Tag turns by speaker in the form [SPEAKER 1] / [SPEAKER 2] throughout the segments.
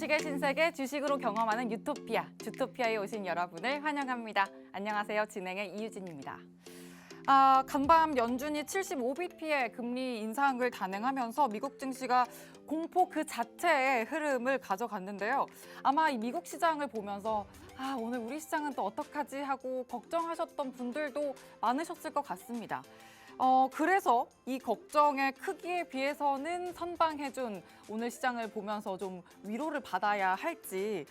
[SPEAKER 1] 주식의 신세계 주식으로 경험하는 유토피아, 주토피아에 오신 여러분을 환영합니다. 안녕하세요. 진행의 이유진입니다. 간밤 연준이 75bp의 금리 인상을 단행하면서 미국 증시가 공포 그 자체의 흐름을 가져갔는데요. 아마 이 미국 시장을 보면서 오늘 우리 시장은 또 어떡하지 하고 걱정하셨던 분들도 많으셨을 것 같습니다. 그래서 이 걱정의 크기에 비해서는 선방해준 오늘 시장을 보면서 좀 위로를 받아야 할지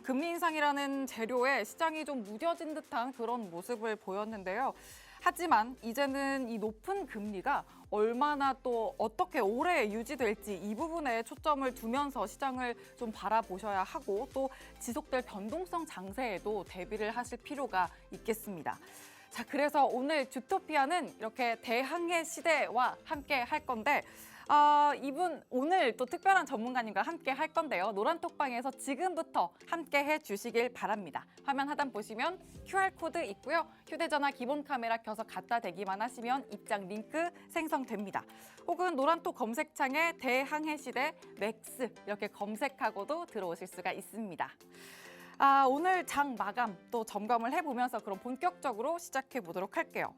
[SPEAKER 1] 금리 인상이라는 재료에 시장이 좀 무뎌진 듯한 그런 모습을 보였는데요. 하지만 이제는 이 높은 금리가 얼마나 또 어떻게 오래 유지될지 이 부분에 초점을 두면서 시장을 좀 바라보셔야 하고 또 지속될 변동성 장세에도 대비를 하실 필요가 있겠습니다. 자, 그래서 오늘 주토피아는 이렇게 대항해 시대와 함께 할 건데 이분 오늘 또 특별한 전문가님과 함께 할 건데요. 노란톡방에서 지금부터 함께 해주시길 바랍니다. 화면 하단 보시면 QR코드 있고요. 휴대전화 기본 카메라 켜서 갖다 대기만 하시면 입장 링크 생성됩니다. 혹은 노란톡 검색창에 대항해 시대 맥스 이렇게 검색하고도 들어오실 수가 있습니다. 오늘 장 마감 또 점검을 해보면서 그럼 본격적으로 시작해 보도록 할게요.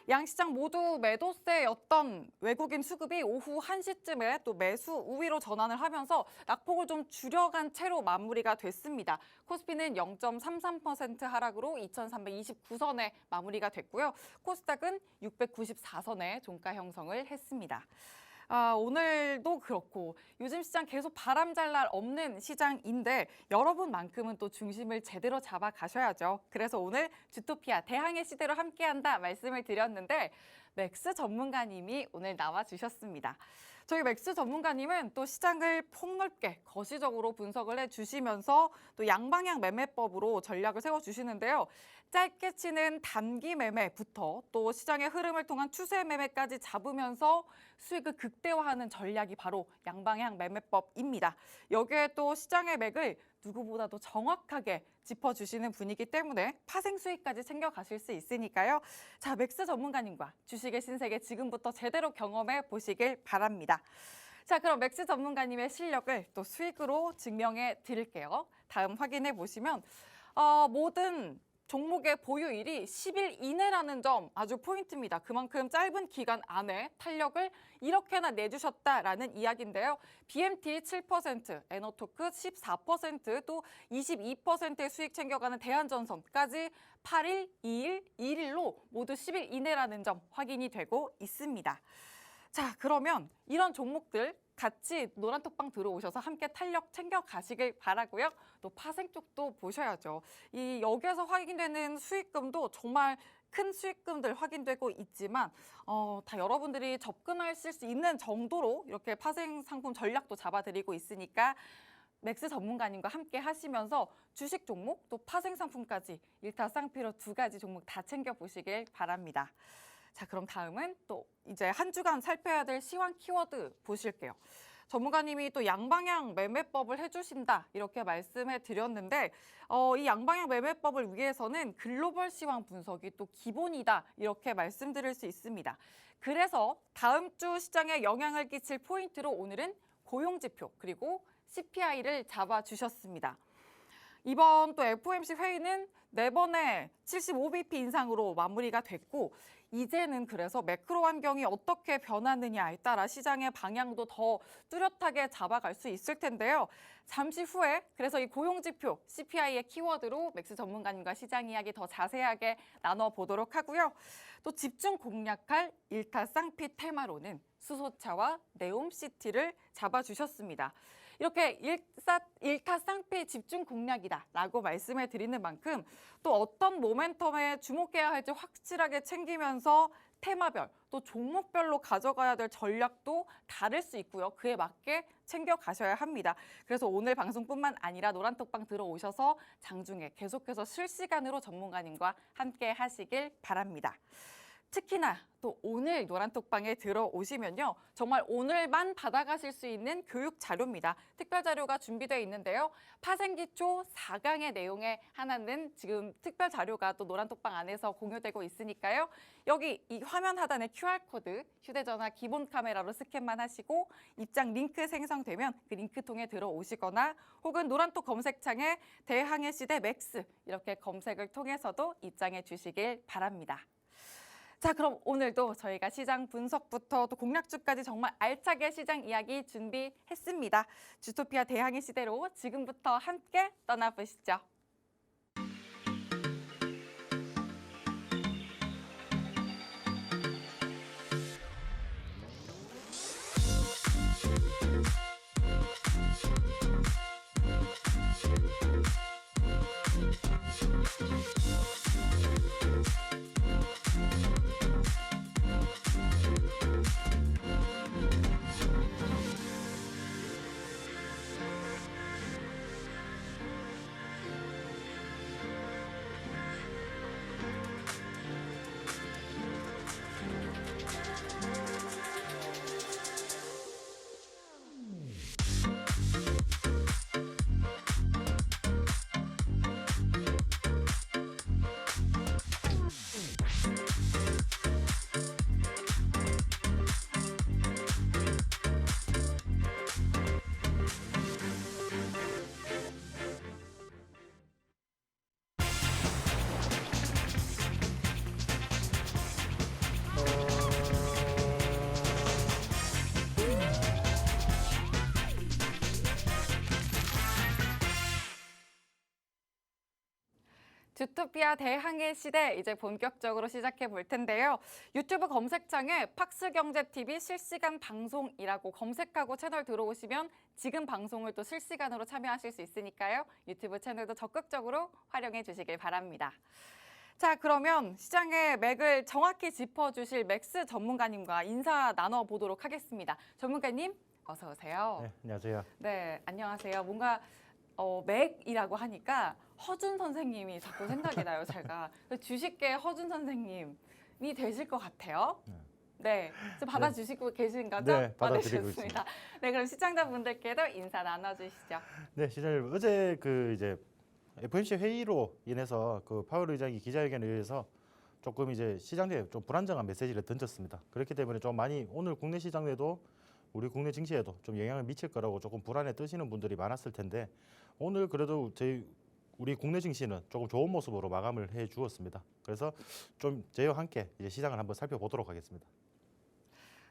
[SPEAKER 1] 양시장 모두 매도세였던 외국인 수급이 오후 1시쯤에 또 매수 우위로 전환을 하면서 낙폭을 좀 줄여간 채로 마무리가 됐습니다. 코스피는 0.33% 하락으로 2,329선에 마무리가 됐고요. 코스닥은 694선에 종가 형성을 했습니다. 오늘도 그렇고 요즘 시장 계속 바람 잘 날 없는 시장인데 여러분만큼은 또 중심을 제대로 잡아 가셔야죠. 그래서 오늘 주토피아 대항해 시대로 함께한다 말씀을 드렸는데 맥스 전문가님이 오늘 나와주셨습니다. 저희 맥스 전문가님은 또 시장을 폭넓게 거시적으로 분석을 해주시면서 또 양방향 매매법으로 전략을 세워주시는데요. 짧게 치는 단기 매매부터 또 시장의 흐름을 통한 추세 매매까지 잡으면서 수익을 극대화하는 전략이 바로 양방향 매매법입니다. 여기에 또 시장의 맥을 누구보다도 정확하게 짚어주시는 분이기 때문에 파생 수익까지 챙겨가실 수 있으니까요. 자, 맥스 전문가님과 주식의 신세계 지금부터 제대로 경험해 보시길 바랍니다. 자, 그럼 맥스 전문가님의 실력을 또 수익으로 증명해 드릴게요. 다음 확인해 보시면 모든 종목의 보유일이 10일 이내라는 점 아주 포인트입니다. 그만큼 짧은 기간 안에 탄력을 이렇게나 내주셨다라는 이야기인데요. BMT 7%, 에너토크 14%, 또 22%의 수익 챙겨가는 대한전선까지 8일, 2일, 1일로 모두 10일 이내라는 점 확인이 되고 있습니다. 자, 그러면 이런 종목들 같이 노란톡방 들어오셔서 함께 탄력 챙겨가시길 바라고요. 또 파생 쪽도 보셔야죠. 여기에서 확인되는 수익금도 정말 큰 수익금들 확인되고 있지만 다 여러분들이 접근하실 수 있는 정도로 이렇게 파생 상품 전략도 잡아드리고 있으니까 맥스 전문가님과 함께 하시면서 주식 종목 또 파생 상품까지 일타쌍피로 두 가지 종목 다 챙겨보시길 바랍니다. 자, 그럼 다음은 또 이제 한 주간 살펴야 될 시황 키워드 보실게요. 전문가님이 또 양방향 매매법을 해주신다 이렇게 말씀해 드렸는데 이 양방향 매매법을 위해서는 글로벌 시황 분석이 또 기본이다 이렇게 말씀드릴 수 있습니다. 그래서 다음 주 시장에 영향을 끼칠 포인트로 오늘은 고용지표 그리고 CPI를 잡아주셨습니다. 이번 또 FOMC 회의는 4번의 75bp 인상으로 마무리가 됐고 이제는 그래서 매크로 환경이 어떻게 변하느냐에 따라 시장의 방향도 더 뚜렷하게 잡아갈 수 있을 텐데요. 잠시 후에 그래서 이 고용지표 CPI의 키워드로 맥스 전문가님과 시장 이야기 더 자세하게 나눠보도록 하고요. 또 집중 공략할 일타쌍피 테마로는 수소차와 네옴시티를 잡아주셨습니다. 이렇게 일타쌍피 집중 공략이다라고 말씀해 드리는 만큼 또 어떤 모멘텀에 주목해야 할지 확실하게 챙기면서 테마별 또 종목별로 가져가야 될 전략도 다를 수 있고요. 그에 맞게 챙겨가셔야 합니다. 그래서 오늘 방송뿐만 아니라 노란톡방 들어오셔서 장중에 계속해서 실시간으로 전문가님과 함께 하시길 바랍니다. 특히나 또 오늘 노란톡방에 들어오시면요. 정말 오늘만 받아가실 수 있는 교육 자료입니다. 특별 자료가 준비되어 있는데요. 파생기초 4강의 내용의 하나는 지금 특별 자료가 또 노란톡방 안에서 공유되고 있으니까요. 여기 이 화면 하단에 QR코드, 휴대전화 기본 카메라로 스캔만 하시고 입장 링크 생성되면 그 링크 통해 들어오시거나 혹은 노란톡 검색창에 대항해 시대 맥스 이렇게 검색을 통해서도 입장해 주시길 바랍니다. 자, 그럼 오늘도 저희가 시장 분석부터 또 공략주까지 정말 알차게 시장 이야기 준비했습니다. 주토피아 대항해 시대로 지금부터 함께 떠나보시죠. 주토피아 대항해 시대 이제 본격적으로 시작해 볼 텐데요. 유튜브 검색창에 팍스경제TV 실시간 방송이라고 검색하고 채널 들어오시면 지금 방송을 또 실시간으로 참여하실 수 있으니까요. 유튜브 채널도 적극적으로 활용해 주시길 바랍니다. 자, 그러면 시장의 맥을 정확히 짚어주실 맥스 전문가님과 인사 나눠보도록 하겠습니다. 전문가님, 어서 오세요.
[SPEAKER 2] 네, 안녕하세요.
[SPEAKER 1] 네, 안녕하세요. 뭔가 맥이라고 하니까 허준 선생님이 자꾸 생각이 나요, 제가. 주식계 허준 선생님이 되실 것 같아요. 네, 받아주시고 계신 거죠?
[SPEAKER 2] 네, 받아드리고 있습니다.
[SPEAKER 1] 네, 그럼 시청자분들께도 인사 나눠주시죠.
[SPEAKER 2] 네, 시장님 어제 이제 FOMC 회의로 인해서 파월 의장이 기자회견에 의해서 조금 이제 시장에 좀 불안정한 메시지를 던졌습니다. 그렇기 때문에 좀 많이 오늘 국내 시장에도 우리 국내 증시에도 좀 영향을 미칠 거라고 조금 불안에 뜨시는 분들이 많았을 텐데 오늘 그래도 우리 국내 증시는 조금 좋은 모습으로 마감을 해 주었습니다. 그래서 좀 저희와 함께 이제 시장을 한번 살펴보도록 하겠습니다.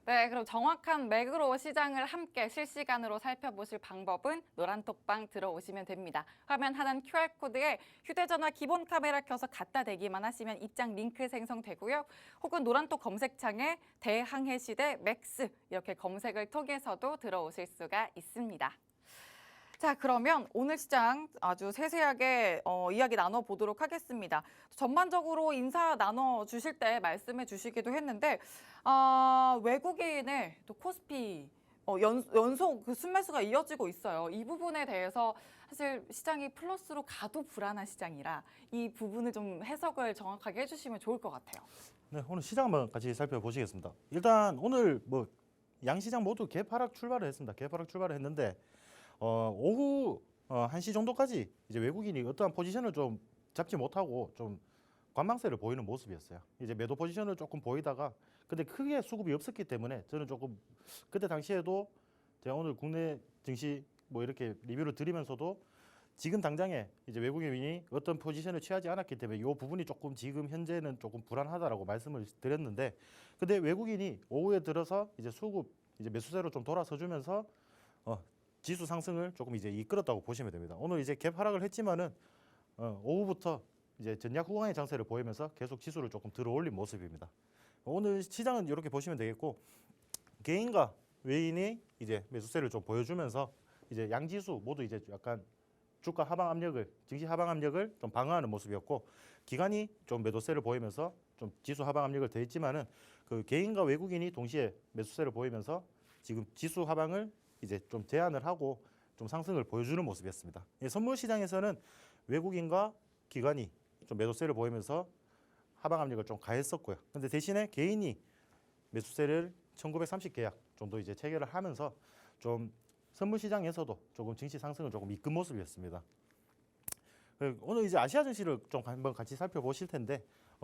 [SPEAKER 1] 네, 그럼 정확한 맥으로 시장을 함께 실시간으로 살펴보실 방법은 노란톡방 들어오시면 됩니다. 화면 하단 QR코드에 휴대전화 기본 카메라 켜서 갖다 대기만 하시면 입장 링크 생성되고요. 혹은 노란톡 검색창에 대항해 시대 맥스 이렇게 검색을 통해서도 들어오실 수가 있습니다. 자, 그러면 오늘 시장 아주 세세하게 이야기 나눠보도록 하겠습니다. 전반적으로 인사 나눠주실 때 말씀해 주시기도 했는데 외국인의 또 코스피 연속 그 순매수가 이어지고 있어요. 이 부분에 대해서 사실 시장이 플러스로 가도 불안한 시장이라 이 부분을 좀 해석을 정확하게 해주시면 좋을 것 같아요.
[SPEAKER 2] 네, 오늘 시장 한번 같이 살펴보시겠습니다. 일단 오늘 양시장 모두 개파락 출발을 했습니다. 개파락 출발을 했는데 오후 1시 정도까지 이제 외국인이 어떠한 포지션을 좀 잡지 못하고 좀 관망세를 보이는 모습이었어요. 이제 매도 포지션을 조금 보이다가 근데 크게 수급이 없었기 때문에 저는 조금 그때 당시에도 제가 오늘 국내 증시 이렇게 리뷰를 드리면서도 지금 당장에 이제 외국인이 어떤 포지션을 취하지 않았기 때문에 이 부분이 조금 지금 현재는 조금 불안하다라고 말씀을 드렸는데 근데 외국인이 오후에 들어서 이제 수급 이제 매수세로 좀 돌아서 주면서 지수 상승을 조금 이제 이끌었다고 보시면 됩니다. 오늘 이제 갭 하락을 했지만은 오후부터 이제 전략 후강의 장세를 보이면서 계속 지수를 조금 들어올린 모습입니다. 오늘 시장은 이렇게 보시면 되겠고 개인과 외인이 이제 매수세를 좀 보여주면서 이제 양지수 모두 이제 약간 주가 하방 압력을 증시 하방 압력을 좀 방어하는 모습이었고 기관이 좀 매도세를 보이면서 좀 지수 하방 압력을 더했지만은 그 개인과 외국인이 동시에 매수세를 보이면서 지금 지수 하방을 이제 좀 제한을 하고 좀 상승을 보여주는 모습이었습니다. 선물 시장에서는 외국인과 기관이 좀 매도세를 보이면서 하방 압력을 좀 가했었고요. 근데 대신에 개인이 매수세를 1930계약 정도 이제 체결을 하면서 좀 선물 시장에서도 조금 증시 상승을 조금 이끈 모습이었습니다. 오늘 이제 아시아 증시를 좀 한번 같이 살펴보실 텐데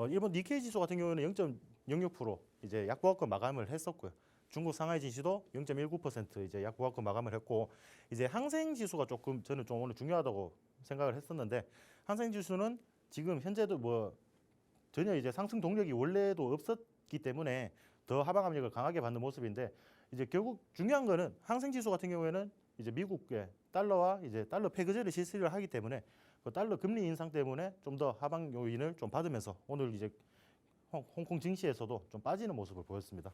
[SPEAKER 2] 일본 니케이 지수 같은 경우는 0.06% 이제 약보합권 마감을 했었고요. 중국 상하이 지수도 0.19% 이제 약보합권 마감을 했고 이제 항생 지수가 조금 저는 좀 오늘 중요하다고 생각을 했었는데 항생 지수는 지금 현재도 뭐 전혀 이제 상승 동력이 원래도 없었기 때문에 더 하방 압력을 강하게 받는 모습인데 이제 결국 중요한 거는 항생 지수 같은 경우에는 이제 미국의 달러와 이제 달러 패거제를 실시를 하기 때문에 그 달러 금리 인상 때문에 좀 더 하방 요인을 좀 받으면서 오늘 이제 홍콩 증시에서도 좀 빠지는 모습을 보였습니다.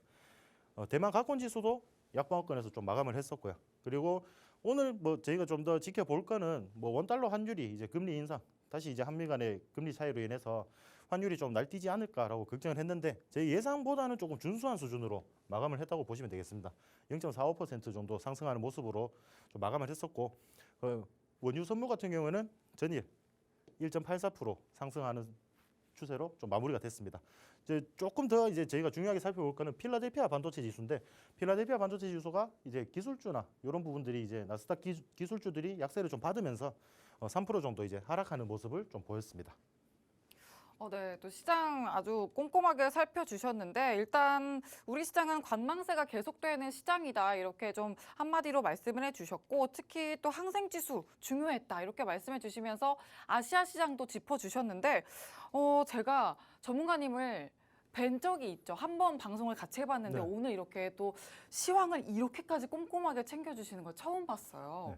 [SPEAKER 2] 대만 가권 지수도 약방어권에서 좀 마감을 했었고요. 그리고 오늘 뭐 저희가 좀 더 지켜볼 거는 뭐 원달러 환율이 이제 금리 인상 다시 이제 한미 간의 금리 차이로 인해서 환율이 좀 날뛰지 않을까라고 걱정을 했는데 제 예상보다는 조금 준수한 수준으로 마감을 했다고 보시면 되겠습니다. 0.45% 정도 상승하는 모습으로 좀 마감을 했었고 원유 선물 같은 경우는 전일 1.84% 상승하는 추세로 좀 마무리가 됐습니다. 이제 조금 더 이제 저희가 중요하게 살펴볼 거는 필라델피아 반도체 지수인데 필라델피아 반도체 지수가 이제 기술주나 이런 부분들이 이제 나스닥 기술주들이 약세를 좀 받으면서 3% 정도 이제 하락하는 모습을 좀 보였습니다.
[SPEAKER 1] 네, 또 시장 아주 꼼꼼하게 살펴주셨는데 일단 우리 시장은 관망세가 계속되는 시장이다 이렇게 좀 한마디로 말씀을 해주셨고 특히 또 항생지수 중요했다 이렇게 말씀해 주시면서 아시아 시장도 짚어주셨는데 제가 전문가님을 뵌 적이 있죠. 한 번 방송을 같이 해봤는데
[SPEAKER 2] 네.
[SPEAKER 1] 오늘 이렇게 또 시황을 이렇게까지 꼼꼼하게 챙겨주시는 걸 처음 봤어요.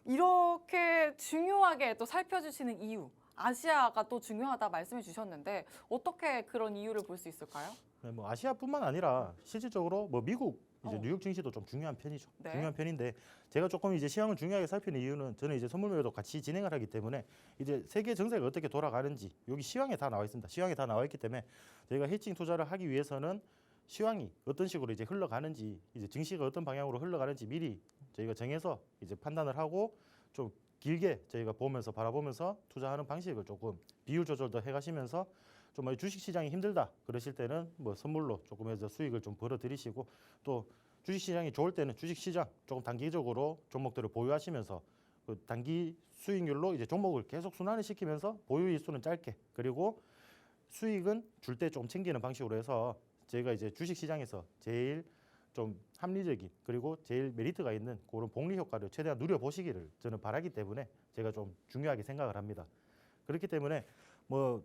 [SPEAKER 2] 네.
[SPEAKER 1] 이렇게 중요하게 또 살펴주시는 이유 아시아가 또 중요하다 말씀해 주셨는데 어떻게 그런 이유를 볼 수 있을까요?
[SPEAKER 2] 네, 뭐 아시아뿐만 아니라 실질적으로 뭐 미국 이제
[SPEAKER 1] 어.
[SPEAKER 2] 뉴욕 증시도 좀 중요한 편이죠.
[SPEAKER 1] 네.
[SPEAKER 2] 중요한 편인데 제가 조금 이제 시황을 중요하게 살피는 이유는 저는 이제 선물 매매도 같이 진행을 하기 때문에 이제 세계 정세가 어떻게 돌아가는지 여기 시황에 다 나와 있습니다. 시황에 다 나와 있기 때문에 저희가 헤칭 투자를 하기 위해서는 시황이 어떤 식으로 이제 흘러가는지 이제 증시가 어떤 방향으로 흘러가는지 미리 저희가 정해서 이제 판단을 하고 좀 길게 저희가 보면서 바라보면서 투자하는 방식을 조금 비율 조절도 해가시면서 좀 주식 시장이 힘들다 그러실 때는 뭐 선물로 조금 해서 수익을 좀 벌어 들이시고 또 주식 시장이 좋을 때는 주식 시장 조금 단기적으로 종목들을 보유하시면서 그 단기 수익률로 이제 종목을 계속 순환을 시키면서 보유 일수는 짧게 그리고 수익은 줄 때 좀 챙기는 방식으로 해서 저희가 이제 주식 시장에서 제일 좀 합리적인 그리고 제일 메리트가 있는 그런 복리 효과를 최대한 누려보시기를 저는 바라기 때문에 제가 좀 중요하게 생각을 합니다. 그렇기 때문에 뭐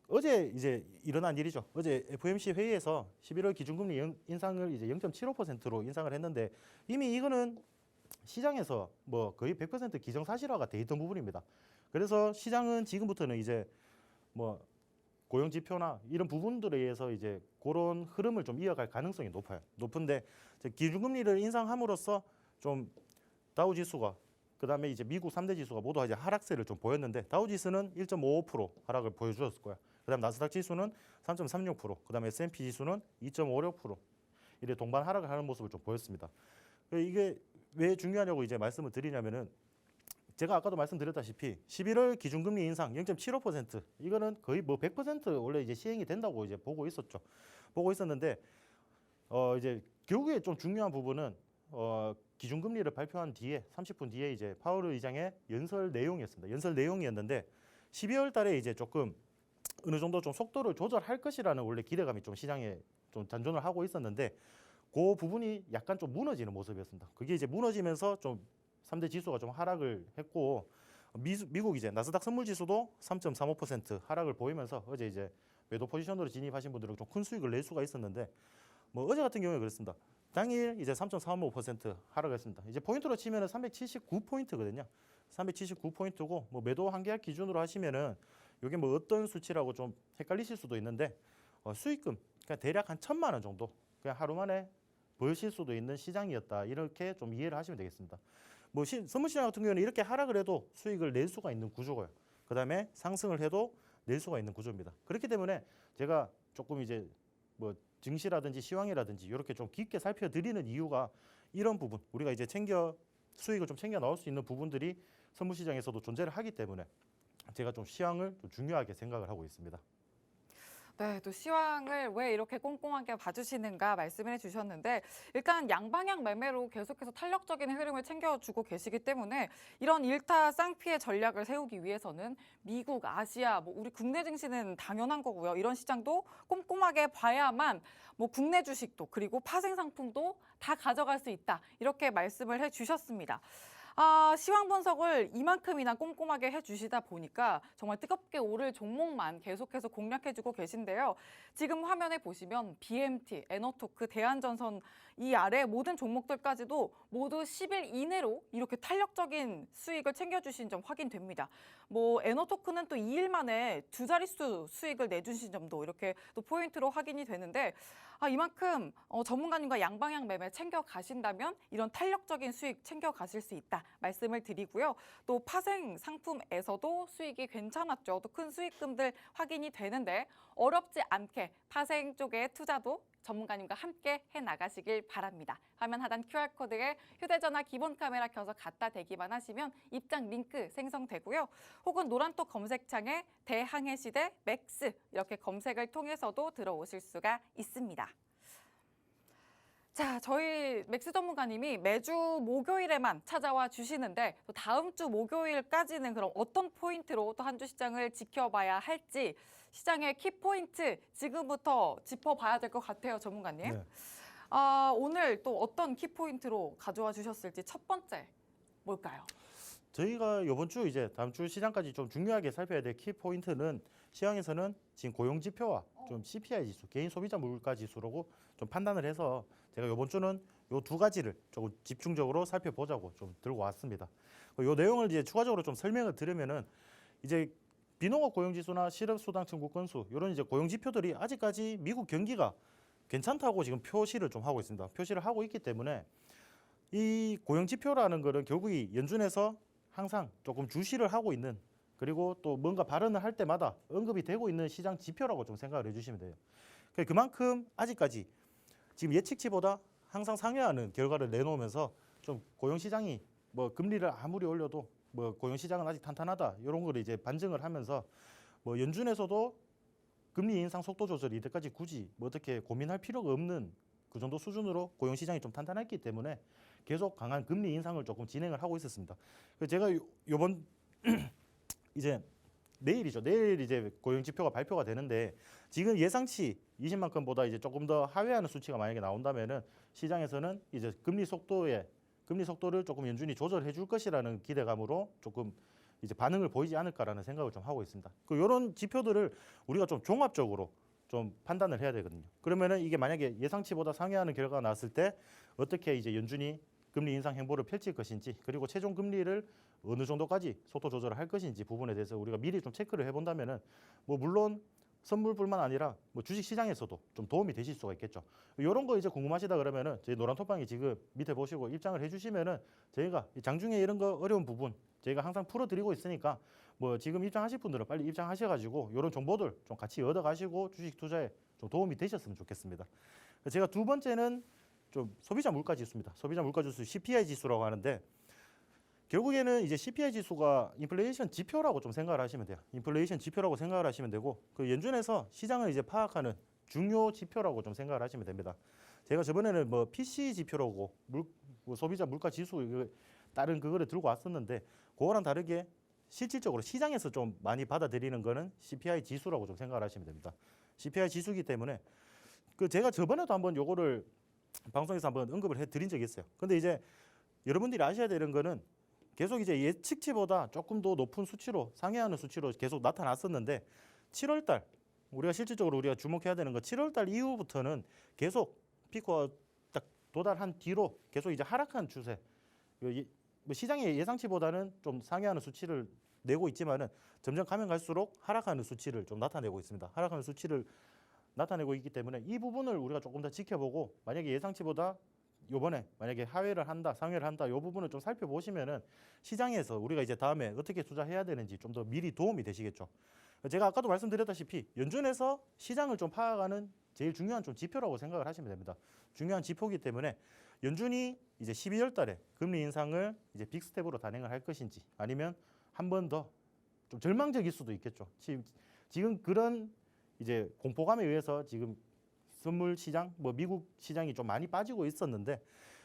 [SPEAKER 2] 어제 이제 일어난 일이죠. 어제 FOMC 회의에서 11월 기준금리 인상을 이제 0.75%로 인상을 했는데 이미 이거는 시장에서 뭐 거의 100% 기정사실화가 돼 있던 부분입니다. 그래서 시장은 지금부터는 이제 뭐 고용 지표나 이런 부분들에 의해서 이제 그런 흐름을 좀 이어갈 가능성이 높아요. 높은데 기준금리를 인상함으로써 좀 다우 지수가 그다음에 이제 미국 3대 지수가 모두 이제 하락세를 좀 보였는데 다우 지수는 1.55% 하락을 보여주었을 거예요. 그다음 나스닥 지수는 3.36%, 그다음에 S&P 지수는 2.56% 이래 동반 하락을 하는 모습을 좀 보였습니다. 이게 왜 중요하냐고 이제 말씀을 드리냐면은 제가 아까도 말씀드렸다시피 11월 기준금리 인상 0.75% 이거는 거의 뭐 100% 원래 이제 시행이 된다고 이제 보고 있었죠. 보고 있었는데 이제 결국에 좀 중요한 부분은 기준금리를 발표한 뒤에 30분 뒤에 이제 파월 의장의 연설 내용이었습니다. 연설 내용이었는데 12월 달에 이제 조금 어느 정도 좀 속도를 조절할 것이라는 원래 기대감이 좀 시장에 좀 잔존을 하고 있었는데 그 부분이 약간 좀 무너지는 모습이었습니다. 그게 이제 무너지면서 좀 3대 지수가 좀 하락을 했고 미국 이제 나스닥 선물 지수도 3.35% 하락을 보이면서 어제 이제 매도 포지션으로 진입하신 분들은 좀 큰 수익을 낼 수가 있었는데 뭐 어제 같은 경우에 그렇습니다. 당일 이제 3.35% 하락했습니다. 이제 포인트로 치면은 379포인트거든요. 379포인트고 뭐 매도 한계할 기준으로 하시면은 이게 뭐 어떤 수치라고 좀 헷갈리실 수도 있는데 수익금 그냥 대략 한 1,000만 원 정도 그냥 하루 만에 보실 수도 있는 시장이었다 이렇게 좀 이해를 하시면 되겠습니다. 뭐 선물 시장 같은 경우는 이렇게 하락을 해도 수익을 낼 수가 있는 구조고요. 그다음에 상승을 해도 낼 수가 있는 구조입니다. 그렇기 때문에 제가 조금 이제 뭐 증시라든지 시황이라든지 이렇게 좀 깊게 살펴드리는 이유가 이런 부분 우리가 이제 수익을 좀 챙겨 나올 수 있는 부분들이 선물 시장에서도 존재를 하기 때문에 제가 좀 시황을 좀 중요하게 생각을 하고 있습니다.
[SPEAKER 1] 네, 또 시황을 왜 이렇게 꼼꼼하게 봐주시는가 말씀을 해주셨는데 일단 양방향 매매로 계속해서 탄력적인 흐름을 챙겨주고 계시기 때문에 이런 일타 쌍피의 전략을 세우기 위해서는 미국, 아시아, 뭐 우리 국내 증시는 당연한 거고요. 이런 시장도 꼼꼼하게 봐야만 뭐 국내 주식도 그리고 파생 상품도 다 가져갈 수 있다. 이렇게 말씀을 해주셨습니다. 시황 분석을 이만큼이나 꼼꼼하게 해주시다 보니까 정말 뜨겁게 오를 종목만 계속해서 공략해주고 계신데요. 지금 화면에 보시면 BMT, 에너토크, 대한전선 이 아래 모든 종목들까지도 모두 10일 이내로 이렇게 탄력적인 수익을 챙겨주신 점 확인됩니다. 뭐 에너토크는 또 2일 만에 두 자릿수 수익을 내주신 점도 이렇게 또 포인트로 확인이 되는데 이만큼 전문가님과 양방향 매매 챙겨 가신다면 이런 탄력적인 수익 챙겨 가실 수 있다 말씀을 드리고요. 또 파생 상품에서도 수익이 괜찮았죠. 또 큰 수익금들 확인이 되는데 어렵지 않게 파생 쪽의 투자도 전문가님과 함께 해나가시길 바랍니다. 화면 하단 QR코드에 휴대전화 기본 카메라 켜서 갖다 대기만 하시면 입장 링크 생성되고요. 혹은 노란톡 검색창에 대항해시대 맥스 이렇게 검색을 통해서도 들어오실 수가 있습니다. 자, 저희 맥스 전문가님이 매주 목요일에만 찾아와 주시는데 또 다음 주 목요일까지는 그럼 어떤 포인트로 또 한 주 시장을 지켜봐야 할지 시장의 키포인트 지금부터 짚어봐야 될 것 같아요, 전문가님.
[SPEAKER 2] 네.
[SPEAKER 1] 오늘 또 어떤 키포인트로 가져와 주셨을지 첫 번째 뭘까요?
[SPEAKER 2] 저희가 이번 주 이제 다음 주 시장까지 좀 중요하게 살펴야 될 키 포인트는 시황에서는 지금 고용 지표와 좀 CPI 지수, 개인 소비자 물가 지수라고 좀 판단을 해서 제가 이번 주는 요 두 가지를 조금 집중적으로 살펴보자고 좀 들고 왔습니다. 요 내용을 이제 추가적으로 좀 설명을 드리면은 이제 비농업 고용 지수나 실업 수당 청구 건수 이런 이제 고용 지표들이 아직까지 미국 경기가 괜찮다고 지금 표시를 좀 하고 있습니다. 표시를 하고 있기 때문에 이 고용 지표라는 거는 결국 이 연준에서 항상 조금 주시를 하고 있는 그리고 또 뭔가 발언을 할 때마다 언급이 되고 있는 시장 지표라고 좀 생각을 해주시면 돼요. 그만큼 아직까지 지금 예측치보다 항상 상회하는 결과를 내놓으면서 좀 고용 시장이 뭐 금리를 아무리 올려도 뭐 고용 시장은 아직 탄탄하다 이런 걸 이제 반증을 하면서 뭐 연준에서도 금리 인상 속도 조절 이때까지 굳이 뭐 어떻게 고민할 필요가 없는 그 정도 수준으로 고용 시장이 좀 탄탄했기 때문에 계속 강한 금리 인상을 조금 진행을 하고 있었습니다. 그래서 제가 요번 이제 내일이죠. 내일 이제 고용 지표가 발표가 되는데 지금 예상치 20만 건보다 이제 조금 더 하회하는 수치가 만약에 나온다면은 시장에서는 이제 금리 속도를 조금 연준이 조절해 줄 것이라는 기대감으로 조금 이제 반응을 보이지 않을까라는 생각을 좀 하고 있습니다. 이런 지표들을 우리가 좀 종합적으로 좀 판단을 해야 되거든요. 그러면은 이게 만약에 예상치보다 상회하는 결과가 나왔을 때 어떻게 이제 연준이 금리 인상 행보를 펼칠 것인지 그리고 최종 금리를 어느 정도까지 속도 조절을 할 것인지 부분에 대해서 우리가 미리 좀 체크를 해본다면은 뭐 물론 선물뿐만 아니라 뭐 주식 시장에서도 좀 도움이 되실 수가 있겠죠. 이런 거 이제 궁금하시다 그러면은 저희 노란톡방이 지금 밑에 보시고 입장을 해주시면은 저희가 장중에 이런 거 어려운 부분 저희가 항상 풀어드리고 있으니까 뭐 지금 입장하실 분들은 빨리 입장하셔가지고 이런 정보들 좀 같이 얻어가시고 주식 투자에 좀 도움이 되셨으면 좋겠습니다. 제가 두 번째는 좀 소비자 물가 지수입니다. 소비자 물가 지수 CPI 지수라고 하는데 결국에는 이제 CPI 지수가 인플레이션 지표라고 좀 생각을 하시면 돼요. 인플레이션 지표라고 생각을 하시면 되고 그 연준에서 시장을 이제 파악하는 중요 지표라고 좀 생각을 하시면 됩니다. 제가 저번에는 뭐 PC 지표라고 뭐 소비자 물가 지수 다른 그거를 들고 왔었는데 그거랑 다르게 실질적으로 시장에서 좀 많이 받아들이는 거는 CPI 지수라고 좀 생각을 하시면 됩니다. CPI 지수이기 때문에 그 제가 저번에도 한번 요거를 방송에서 한번 언급을 해드린 적이 있어요. 근데 이제 여러분들이 아셔야 되는 거는 계속 이제 예측치보다 조금 더 높은 수치로 상회하는 수치로 계속 나타났었는데 7월달 우리가 실질적으로 우리가 주목해야 되는 건 7월달 이후부터는 계속 피크가 딱 도달한 뒤로 계속 이제 하락한 추세. 뭐 시장의 예상치보다는 좀 상회하는 수치를 내고 있지만은 점점 가면 갈수록 하락하는 수치를 좀 나타내고 있습니다. 하락하는 수치를 나타내고 있기 때문에 이 부분을 우리가 조금 더 지켜보고 만약에 예상치보다 요번에 만약에 하회를 한다, 상회를 한다, 요 부분을 좀 살펴보시면은 시장에서 우리가 이제 다음에 어떻게 투자해야 되는지 좀 더 미리 도움이 되시겠죠. 제가 아까도 말씀드렸다시피 연준에서 시장을 좀 파악하는 제일 중요한 좀 지표라고 생각을 하시면 됩니다. 중요한 지표이기 때문에 연준이 이제 12월 달에 금리 인상을 이제 빅스텝으로 단행을 할 것인지 아니면 한 번 더 좀 절망적일 수도 있겠죠. 지금 그런 이제 공포감에 의해서 지금 선물 시장, 뭐 미국 시장이 좀 많이 빠지고 있었는데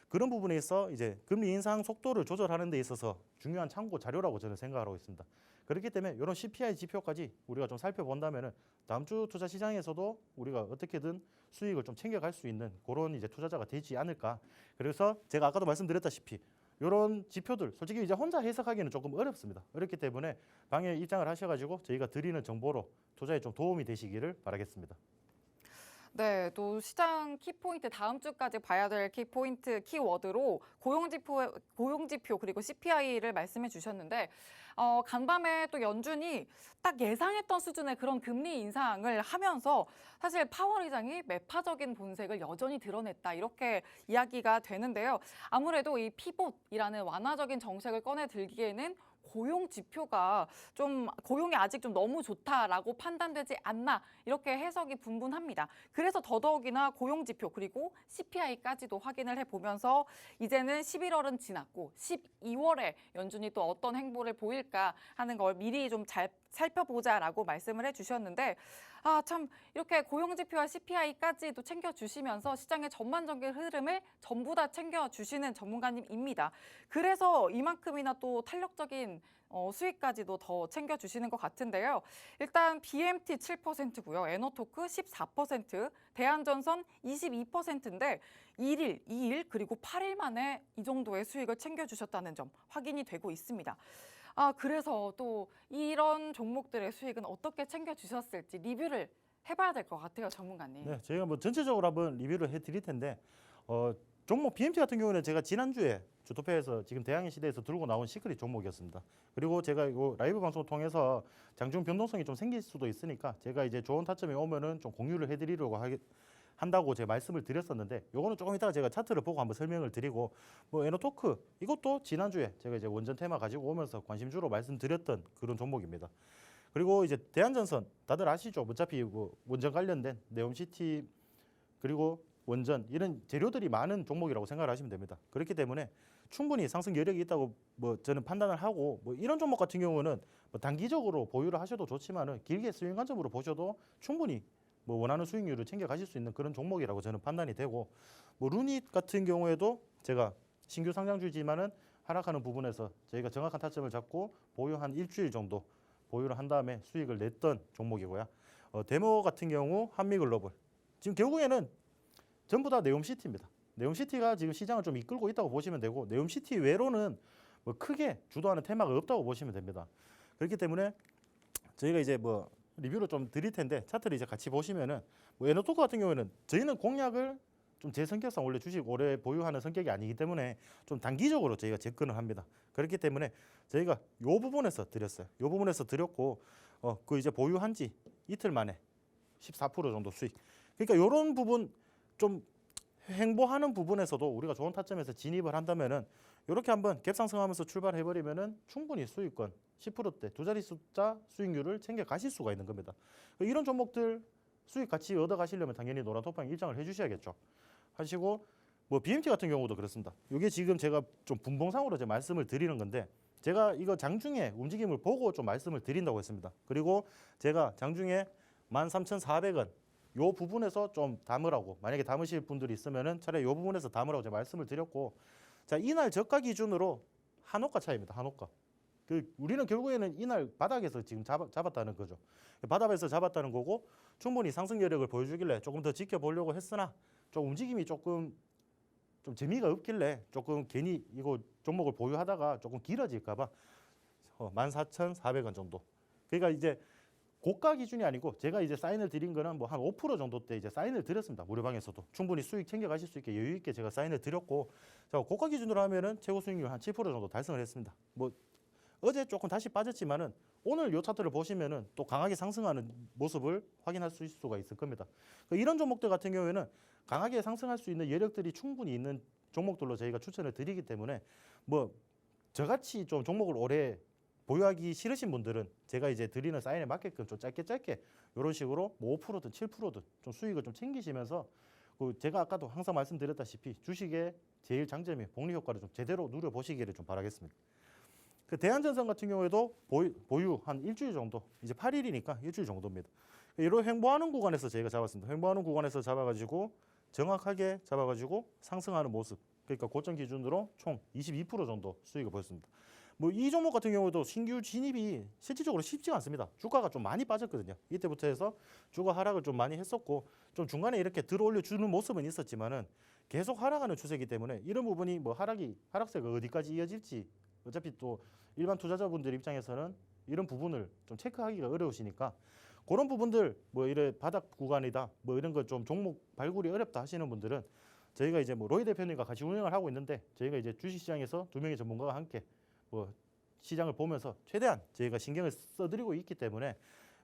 [SPEAKER 2] 그런 부분에서 이제 금리 인상 속도를 조절하는 데 있어서 중요한 참고 자료라고 저는 생각하고 있습니다. 그렇기 때문에 이런 CPI 지표까지 우리가 좀 살펴본다면은 다음 주 투자 시장에서도 우리가 어떻게든 수익을 좀 챙겨갈 수 있는 그런 이제 투자자가 되지 않을까. 그래서 제가 아까도 말씀드렸다시피 이런 지표들 솔직히 이제 혼자 해석하기는 조금 어렵습니다. 어렵기 때문에 방에 입장을 하셔가지고 저희가 드리는 정보로 투자에 좀 도움이 되시기를 바라겠습니다.
[SPEAKER 1] 네, 또 시장 키포인트 다음 주까지 봐야 될 키포인트 키워드로 고용지표 그리고 CPI를 말씀해 주셨는데 간밤에 또 연준이 딱 예상했던 수준의 그런 금리 인상을 하면서 사실 파월 의장이 매파적인 본색을 여전히 드러냈다 이렇게 이야기가 되는데요. 아무래도 이 피봇이라는 완화적인 정책을 꺼내 들기에는 고용 지표가 좀 고용이 아직 좀 너무 좋다라고 판단되지 않나 이렇게 해석이 분분합니다. 그래서 더더욱이나 고용 지표 그리고 CPI까지도 확인을 해보면서 이제는 11월은 지났고 12월에 연준이 또 어떤 행보를 보일까 하는 걸 미리 좀 잘 살펴보자라고 말씀을 해주셨는데 참 이렇게 고용지표와 CPI까지도 챙겨주시면서 시장의 전반적인 흐름을 전부 다 챙겨주시는 전문가님입니다. 그래서 이만큼이나 또 탄력적인 수익까지도 더 챙겨주시는 것 같은데요. 일단 BMT 7%고요. 에너토크 14%, 대한전선 22%인데 1일, 2일 그리고 8일 만에 이 정도의 수익을 챙겨주셨다는 점 확인이 되고 있습니다. 그래서 또 이런 종목들의 수익은 어떻게 챙겨주셨을지 리뷰를 해봐야 될 것 같아요, 전문가님.
[SPEAKER 2] 네, 저희가 뭐 전체적으로 한번 리뷰를 해드릴 텐데 종목 BMT 같은 경우는 제가 지난주에 주토피아에서 지금 대항해 시대에서 들고 나온 시크릿 종목이었습니다. 그리고 제가 이거 라이브 방송을 통해서 장중 변동성이 좀 생길 수도 있으니까 제가 이제 좋은 타점이 오면은 좀 공유를 해드리려고 한다고 제가 말씀을 드렸었는데 요거는 조금 이따가 제가 차트를 보고 한번 설명을 드리고 뭐 에너토크 이것도 지난주에 제가 이제 원전 테마 가지고 오면서 관심주로 말씀드렸던 그런 종목입니다. 그리고 이제 대한전선 다들 아시죠? 어차피 뭐 원전 관련된 네옴시티 그리고 원전 이런 재료들이 많은 종목이라고 생각을 하시면 됩니다. 그렇기 때문에 충분히 상승 여력이 있다고 뭐 저는 판단을 하고 뭐 이런 종목 같은 경우는 뭐 단기적으로 보유를 하셔도 좋지만은 길게 스윙 관점으로 보셔도 충분히 뭐 원하는 수익률을 챙겨 가실 수 있는 그런 종목이라고 저는 판단이 되고 뭐 루닛 같은 경우에도 제가 신규 상장주지만은 하락하는 부분에서 저희가 정확한 타점을 잡고 보유 한 일주일 정도 보유를 한 다음에 수익을 냈던 종목이고요. 데모 같은 경우 한미글로벌 지금 결국에는 전부 다 네옴시티입니다. 네옴시티가 지금 시장을 좀 이끌고 있다고 보시면 되고 네옴시티 외로는 뭐 크게 주도하는 테마가 없다고 보시면 됩니다. 그렇기 때문에 저희가 이제 뭐 리뷰를 좀 드릴 텐데 차트를 이제 같이 보시면은 뭐 에너토크 같은 경우에는 저희는 공략을 좀 제 성격상 원래 주식 오래 보유하는 성격이 아니기 때문에 좀 단기적으로 저희가 접근을 합니다. 그렇기 때문에 저희가 요 부분에서 드렸어요. 요 부분에서 드렸고 그 이제 보유한 지 이틀 만에 14% 정도 수익. 그러니까 요런 부분 좀 행보하는 부분에서도 우리가 좋은 타점에서 진입을 한다면은 이렇게 한번 갭상승하면서 출발해 버리면은 충분히 수익권 10%대 두 자리 숫자 수익률을 챙겨 가실 수가 있는 겁니다. 이런 종목들 수익 같이 얻어 가시려면 당연히 노란톡방 입장을 해주셔야겠죠. 하시고 뭐 BMT 같은 경우도 그렇습니다. 이게 지금 제가 좀 분봉상으로 제 말씀을 드리는 건데 제가 이거 장중에 움직임을 보고 좀 말씀을 드린다고 했습니다. 그리고 제가 장중에 13,400원 요 부분에서 좀 담으라고 만약에 담으실 분들이 있으면은 차라리 요 부분에서 담으라고 제가 말씀을 드렸고 자 이날 저가 기준으로 한호가 차이입니다. 한호가. 우리는 결국에는 이날 바닥에서 지금 잡았다는 거죠. 바닥에서 잡았다는 거고 충분히 상승 여력을 보여주길래 조금 더 지켜보려고 했으나 좀 움직임이 조금 좀 재미가 없길래 조금 괜히 이거 종목을 보유하다가 조금 길어질까봐 14,400원 정도. 그러니까 이제 고가 기준이 아니고 제가 이제 사인을 드린 거는 뭐 한 5% 정도 때 이제 사인을 드렸습니다. 무료방에서도 충분히 수익 챙겨 가실 수 있게 여유 있게 제가 사인을 드렸고 자 고가 기준으로 하면은 최고 수익률 한 7% 정도 달성을 했습니다. 뭐 어제 조금 다시 빠졌지만은 오늘 요 차트를 보시면은 또 강하게 상승하는 모습을 확인할 수가 있을 겁니다. 이런 종목들 같은 경우에는 강하게 상승할 수 있는 여력들이 충분히 있는 종목들로 저희가 추천을 드리기 때문에 뭐 저같이 좀 종목을 오래 보유하기 싫으신 분들은 제가 이제 드리는 사인에 맞게끔 좀 짧게 이런 식으로 뭐 5%든 7%든 좀 수익을 좀 챙기시면서 제가 아까도 항상 말씀드렸다시피 주식의 제일 장점이 복리 효과를 좀 제대로 누려보시기를 좀 바라겠습니다. 대한전선 같은 경우에도 보유 한 일주일 정도 이제 8일이니까 일주일 정도입니다. 이런 횡보하는 구간에서 저희가 잡았습니다. 횡보하는 구간에서 잡아가지고 정확하게 잡아가지고 상승하는 모습. 그러니까 고점 기준으로 총 22% 정도 수익을 보였습니다. 뭐 이 종목 같은 경우도 신규 진입이 실질적으로 쉽지가 않습니다. 주가가 좀 많이 빠졌거든요. 이때부터 해서 주가 하락을 좀 많이 했었고 좀 중간에 이렇게 들어올려 주는 모습은 있었지만은 계속 하락하는 추세이기 때문에 이런 부분이 뭐 하락세가 어디까지 이어질지 어차피 또 일반 투자자분들 입장에서는 이런 부분을 좀 체크하기가 어려우시니까 그런 부분들 뭐 이래 바닥 구간이다 뭐 이런 거 좀 종목 발굴이 어렵다 하시는 분들은 저희가 이제 뭐 로이 대표님과 같이 운영을 하고 있는데 저희가 이제 주식시장에서 두 명의 전문가와 함께 뭐 시장을 보면서 최대한 저희가 신경을 써드리고 있기 때문에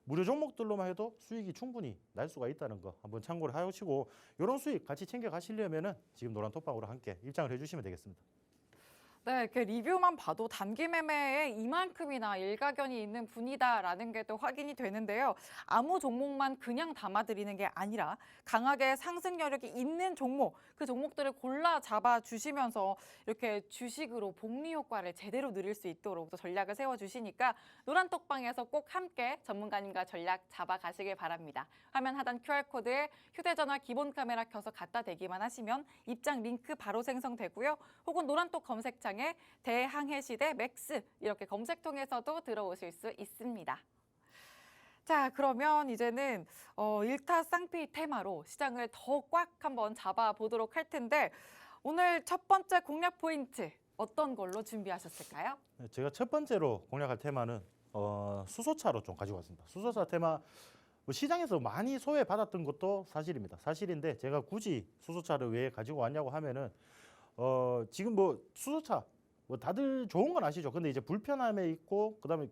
[SPEAKER 2] 무료 종목들로만 해도 수익이 충분히 날 수가 있다는 거 한번 참고를 하시고 이런 수익 같이 챙겨 가시려면은 지금 노란 톡방으로 함께 입장을 해주시면 되겠습니다.
[SPEAKER 1] 네, 이렇게 리뷰만 봐도 단기 매매에 이만큼이나 일가견이 있는 분이다라는 게 또 확인이 되는데요. 아무 종목만 그냥 담아드리는 게 아니라 강하게 상승 여력이 있는 종목, 그 종목들을 골라 잡아 주시면서 이렇게 주식으로 복리 효과를 제대로 누릴 수 있도록 또 전략을 세워주시니까 노란톡방에서 꼭 함께 전문가님과 전략 잡아가시길 바랍니다. 화면 하단 QR코드에 휴대전화 기본 카메라 켜서 갖다 대기만 하시면 입장 링크 바로 생성되고요. 혹은 노란톡 검색창 대항해시대 맥스 이렇게 검색통해서도 들어오실 수 있습니다. 자, 그러면 이제는 일타쌍피 테마로 시장을 더 꽉 한번 잡아보도록 할 텐데 오늘 첫 번째 공략 포인트 어떤 걸로 준비하셨을까요?
[SPEAKER 2] 제가 첫 번째로 공략할 테마는 수소차로 좀 가지고 왔습니다. 수소차 테마 뭐 시장에서 많이 소외받았던 것도 사실입니다. 사실인데 제가 굳이 수소차를 왜 가지고 왔냐고 하면은 지금 뭐 수소차 뭐 다들 좋은 건 아시죠? 근데 이제 불편함에 있고 그다음에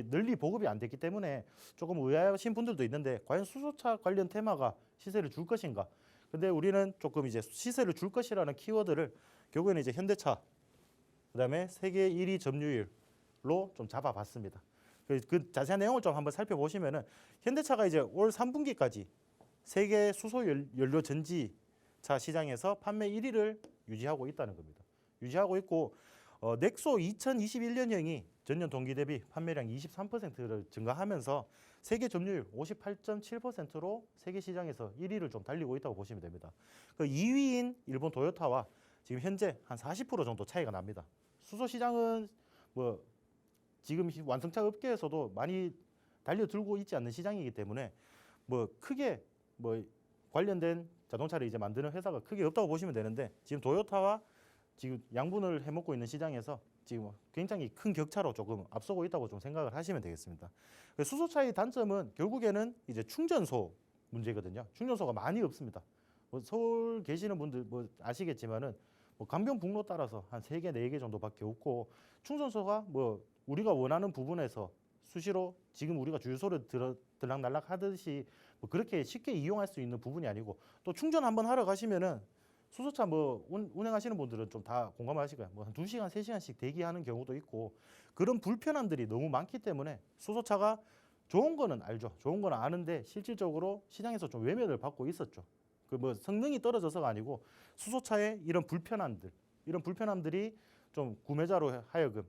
[SPEAKER 2] 널리 보급이 안 됐기 때문에 조금 의아하신 분들도 있는데 과연 수소차 관련 테마가 시세를 줄 것인가? 근데 우리는 조금 이제 시세를 줄 것이라는 키워드를 결국에는 이제 현대차 그다음에 세계 1위 점유율로 좀 잡아봤습니다. 그 자세한 내용을 좀 한번 살펴보시면은 현대차가 이제 올 3분기까지 세계 수소 연료 전지차 시장에서 판매 1위를 유지하고 있다는 겁니다. 유지하고 있고 넥소 2021년형이 전년 동기 대비 판매량 23%를 증가하면서 세계 점유율 58.7%로 세계 시장에서 1위를 좀 달리고 있다고 보시면 됩니다. 그 2위인 일본 도요타와 지금 현재 한 40% 정도 차이가 납니다. 수소 시장은 뭐 지금 완성차 업계에서도 많이 달려들고 있지 않는 시장이기 때문에 뭐 크게 뭐 관련된 자동차를 이제 만드는 회사가 크게 없다고 보시면 되는데 지금 도요타와 지금 양분을 해먹고 있는 시장에서 지금 굉장히 큰 격차로 조금 앞서고 있다고 좀 생각을 하시면 되겠습니다. 수소차의 단점은 결국에는 이제 충전소 문제거든요. 충전소가 많이 없습니다. 뭐 서울 계시는 분들 뭐 아시겠지만은 뭐 강변북로 따라서 한 3개, 4개 정도밖에 없고 충전소가 뭐 우리가 원하는 부분에서 수시로 지금 우리가 주유소를 들락날락 하듯이 뭐 그렇게 쉽게 이용할 수 있는 부분이 아니고 또 충전 한번 하러 가시면은 수소차 뭐 운행하시는 분들은 좀 다 공감하실 거예요. 뭐 한 2시간, 3시간씩 대기하는 경우도 있고 그런 불편함들이 너무 많기 때문에 수소차가 좋은 거는 알죠. 좋은 거는 아는데 실질적으로 시장에서 좀 외면을 받고 있었죠. 그 뭐 성능이 떨어져서가 아니고 수소차의 이런 불편함들이 좀 구매자로 하여금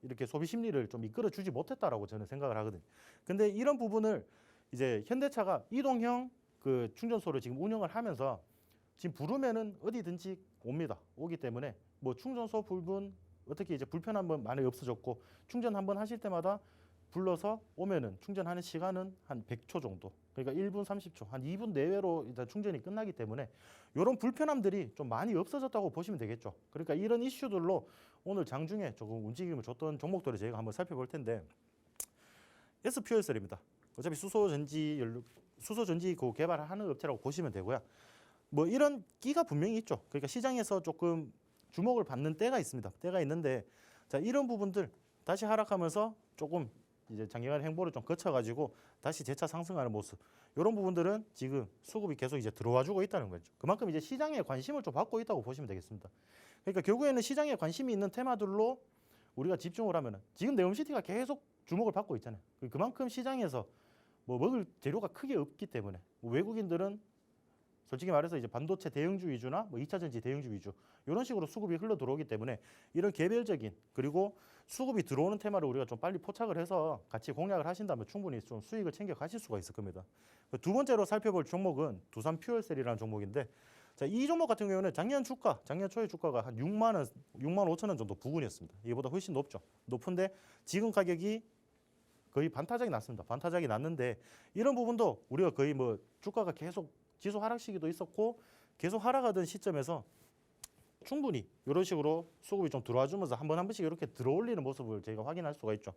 [SPEAKER 2] 이렇게 소비 심리를 좀 이끌어 주지 못했다라고 저는 생각을 하거든요. 근데 이런 부분을 이제 현대차가 이동형 그 충전소를 지금 운영을 하면서 지금 부르면은 어디든지 옵니다. 오기 때문에 뭐 충전소 불분 어떻게 이제 불편한 건 많이 없어졌고 충전 한번 하실 때마다 불러서 오면은 충전하는 시간은 한 100초 정도. 그러니까 1분 30초, 한 2분 내외로 일단 충전이 끝나기 때문에 이런 불편함들이 좀 많이 없어졌다고 보시면 되겠죠. 그러니까 이런 이슈들로 오늘 장중에 조금 움직임을 줬던 종목들을 저희가 한번 살펴볼 텐데 S퓨얼셀입니다. 어차피 수소전지 그 개발을 하는 업체라고 보시면 되고요. 뭐 이런 끼가 분명히 있죠. 그러니까 시장에서 조금 주목을 받는 때가 있습니다. 때가 있는데 자 이런 부분들 다시 하락하면서 조금 이제 장기간 행보를 좀 거쳐가지고 다시 재차 상승하는 모습 이런 부분들은 지금 수급이 계속 이제 들어와주고 있다는 거죠. 그만큼 이제 시장에 관심을 좀 받고 있다고 보시면 되겠습니다. 그러니까 결국에는 시장에 관심이 있는 테마들로 우리가 집중을 하면은 지금 네옴시티가 계속 주목을 받고 있잖아요. 그만큼 시장에서 뭐 먹을 재료가 크게 없기 때문에 뭐 외국인들은 솔직히 말해서 이제 반도체 대형주 위주나 뭐 2차 전지 대형주 위주 이런 식으로 수급이 흘러 들어오기 때문에 이런 개별적인 그리고 수급이 들어오는 테마를 우리가 좀 빨리 포착을 해서 같이 공략을 하신다면 충분히 좀 수익을 챙겨 가실 수가 있을 겁니다. 두 번째로 살펴볼 종목은 두산 퓨얼셀이라는 종목인데, 자, 이 종목 같은 경우는 작년 초에 주가가 한 6만 원, 6만 5천 원 정도 부근이었습니다. 이보다 훨씬 높죠. 높은데 지금 가격이 거의 반타작이 났습니다. 반타작이 났는데 이런 부분도 우리가 거의 뭐 주가가 계속 지수 하락 시기도 있었고 계속 하락하던 시점에서 충분히 이런 식으로 수급이 좀 들어와 주면서 한 번씩 이렇게 들어올리는 모습을 저희가 확인할 수가 있죠.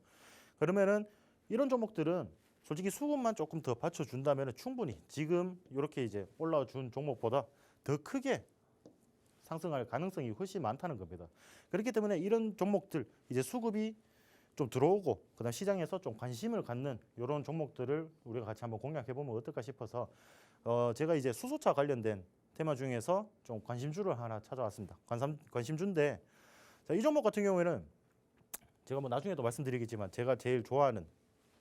[SPEAKER 2] 그러면은 이런 종목들은 솔직히 수급만 조금 더 받쳐준다면 충분히 지금 이렇게 이제 올라와 준 종목보다 더 크게 상승할 가능성이 훨씬 많다는 겁니다. 그렇기 때문에 이런 종목들 이제 수급이 좀 들어오고 그다음 시장에서 좀 관심을 갖는 이런 종목들을 우리가 같이 한번 공략해 보면 어떨까 싶어서 제가 이제 수소차 관련된 테마 중에서 좀 관심주를 하나 찾아왔습니다. 관심주인데, 자, 이 종목 같은 경우에는 제가 뭐 나중에도 말씀드리겠지만 제가 제일 좋아하는,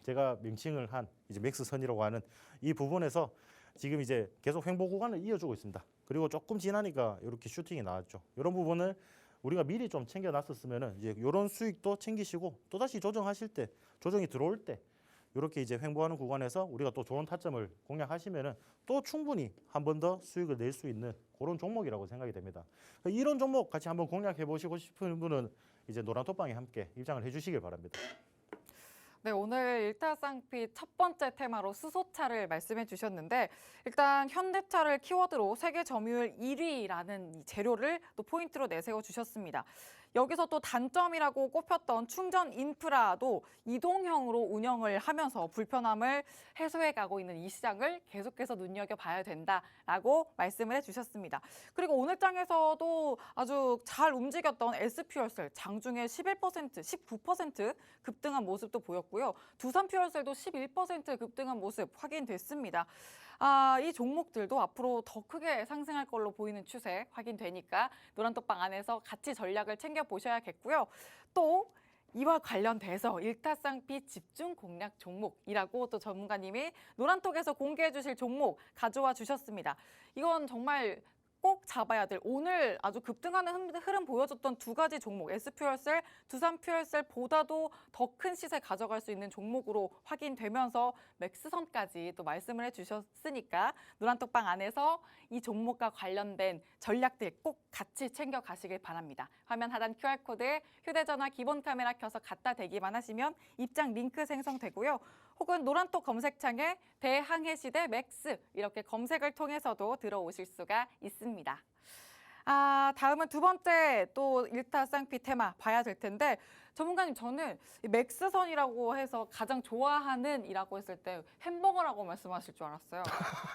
[SPEAKER 2] 제가 명칭을 한 이제 맥스선이라고 하는 이 부분에서 지금 이제 계속 횡보 구간을 이어주고 있습니다. 그리고 조금 지나니까 이렇게 슈팅이 나왔죠. 이런 부분을 우리가 미리 좀 챙겨놨었으면은 이제 이런 수익도 챙기시고 또 다시 조정하실 때, 조정이 들어올 때 이렇게 이제 횡보하는 구간에서 우리가 또 좋은 타점을 공략하시면은 또 충분히 한 번 더 수익을 낼 수 있는 그런 종목이라고 생각이 됩니다. 이런 종목 같이 한번 공략해 보시고 싶은 분은 이제 노란톡방에 함께 입장을 해주시길 바랍니다.
[SPEAKER 1] 네, 오늘 일타쌍피 첫 번째 테마로 수소차를 말씀해 주셨는데, 일단 현대차를 키워드로 세계 점유율 1위라는 이 재료를 또 포인트로 내세워 주셨습니다. 여기서 또 단점이라고 꼽혔던 충전 인프라도 이동형으로 운영을 하면서 불편함을 해소해 가고 있는 이 시장을 계속해서 눈여겨봐야 된다라고 말씀을 해주셨습니다. 그리고 오늘 장에서도 아주 잘 움직였던 S퓨얼셀 장중에 11%, 19% 급등한 모습도 보였고요. 두산퓨얼셀도 11% 급등한 모습 확인됐습니다. 이 종목들도 앞으로 더 크게 상승할 걸로 보이는 추세 확인되니까 노란톡방 안에서 같이 전략을 챙겨보셔야겠고요. 또 이와 관련돼서 일타쌍피 집중 공략 종목이라고 또 전문가님이 노란톡에서 공개해 주실 종목 가져와 주셨습니다. 이건 정말 꼭 잡아야 될, 오늘 아주 급등하는 흐름 보여줬던 두 가지 종목, S퓨얼셀, 두산퓨얼셀보다도 더 큰 시세 가져갈 수 있는 종목으로 확인되면서 맥스선까지 또 말씀을 해주셨으니까 노란톡방 안에서 이 종목과 관련된 전략들 꼭 같이 챙겨가시길 바랍니다. 화면 하단 QR코드에 휴대전화 기본 카메라 켜서 갖다 대기만 하시면 입장 링크 생성되고요. 혹은 노란톡 검색창에 대항해시대 맥스 이렇게 검색을 통해서도 들어오실 수가 있습니다. 다음은 두 번째 또 일타쌍피 테마 봐야 될 텐데, 전문가님, 저는 이 맥스선이라고 해서 가장 좋아하는 이라고 했을 때 햄버거라고 말씀하실 줄 알았어요.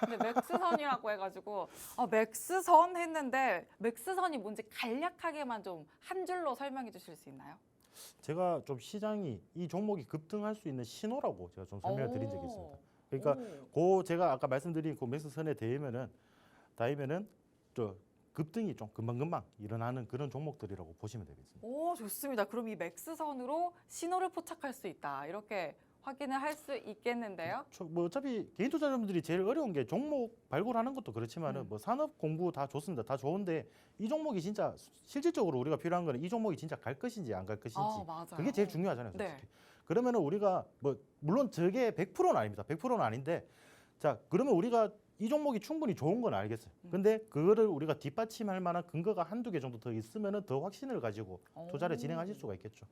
[SPEAKER 1] 근데 맥스선이라고 해가지고 맥스선 했는데 맥스선이 뭔지 간략하게만 좀 한 줄로 설명해 주실 수 있나요?
[SPEAKER 2] 제가 좀 시장이 이 종목이 급등할 수 있는 신호라고 제가 좀 설명을 드린 적이 있습니다. 그러니까 그 제가 아까 말씀드린 그 맥스선에 닿으면은 또 급등이 좀 금방금방 일어나는 그런 종목들이라고 보시면 되겠습니다.
[SPEAKER 1] 오, 좋습니다. 그럼 이 맥스선으로 신호를 포착할 수 있다. 이렇게 확인을 할 수 있겠는데요.
[SPEAKER 2] 뭐 어차피 개인 투자자분들이 제일 어려운 게 종목 발굴하는 것도 그렇지만은 뭐 산업 공부 다 좋습니다. 다 좋은데 이 종목이 진짜 실질적으로 우리가 필요한 거는 이 종목이 진짜 갈 것인지 안 갈 것인지
[SPEAKER 1] 맞아요.
[SPEAKER 2] 그게 제일 중요하잖아요. 솔직히.
[SPEAKER 1] 네.
[SPEAKER 2] 그러면은 우리가 뭐 물론 저게 100%는 아닙니다. 100%는 아닌데, 자, 그러면 우리가 이 종목이 충분히 좋은 건 알겠어요. 근데 그거를 우리가 뒷받침할 만한 근거가 한두 개 정도 더 있으면은 더 확신을 가지고 투자를 진행하실 수가 있겠죠.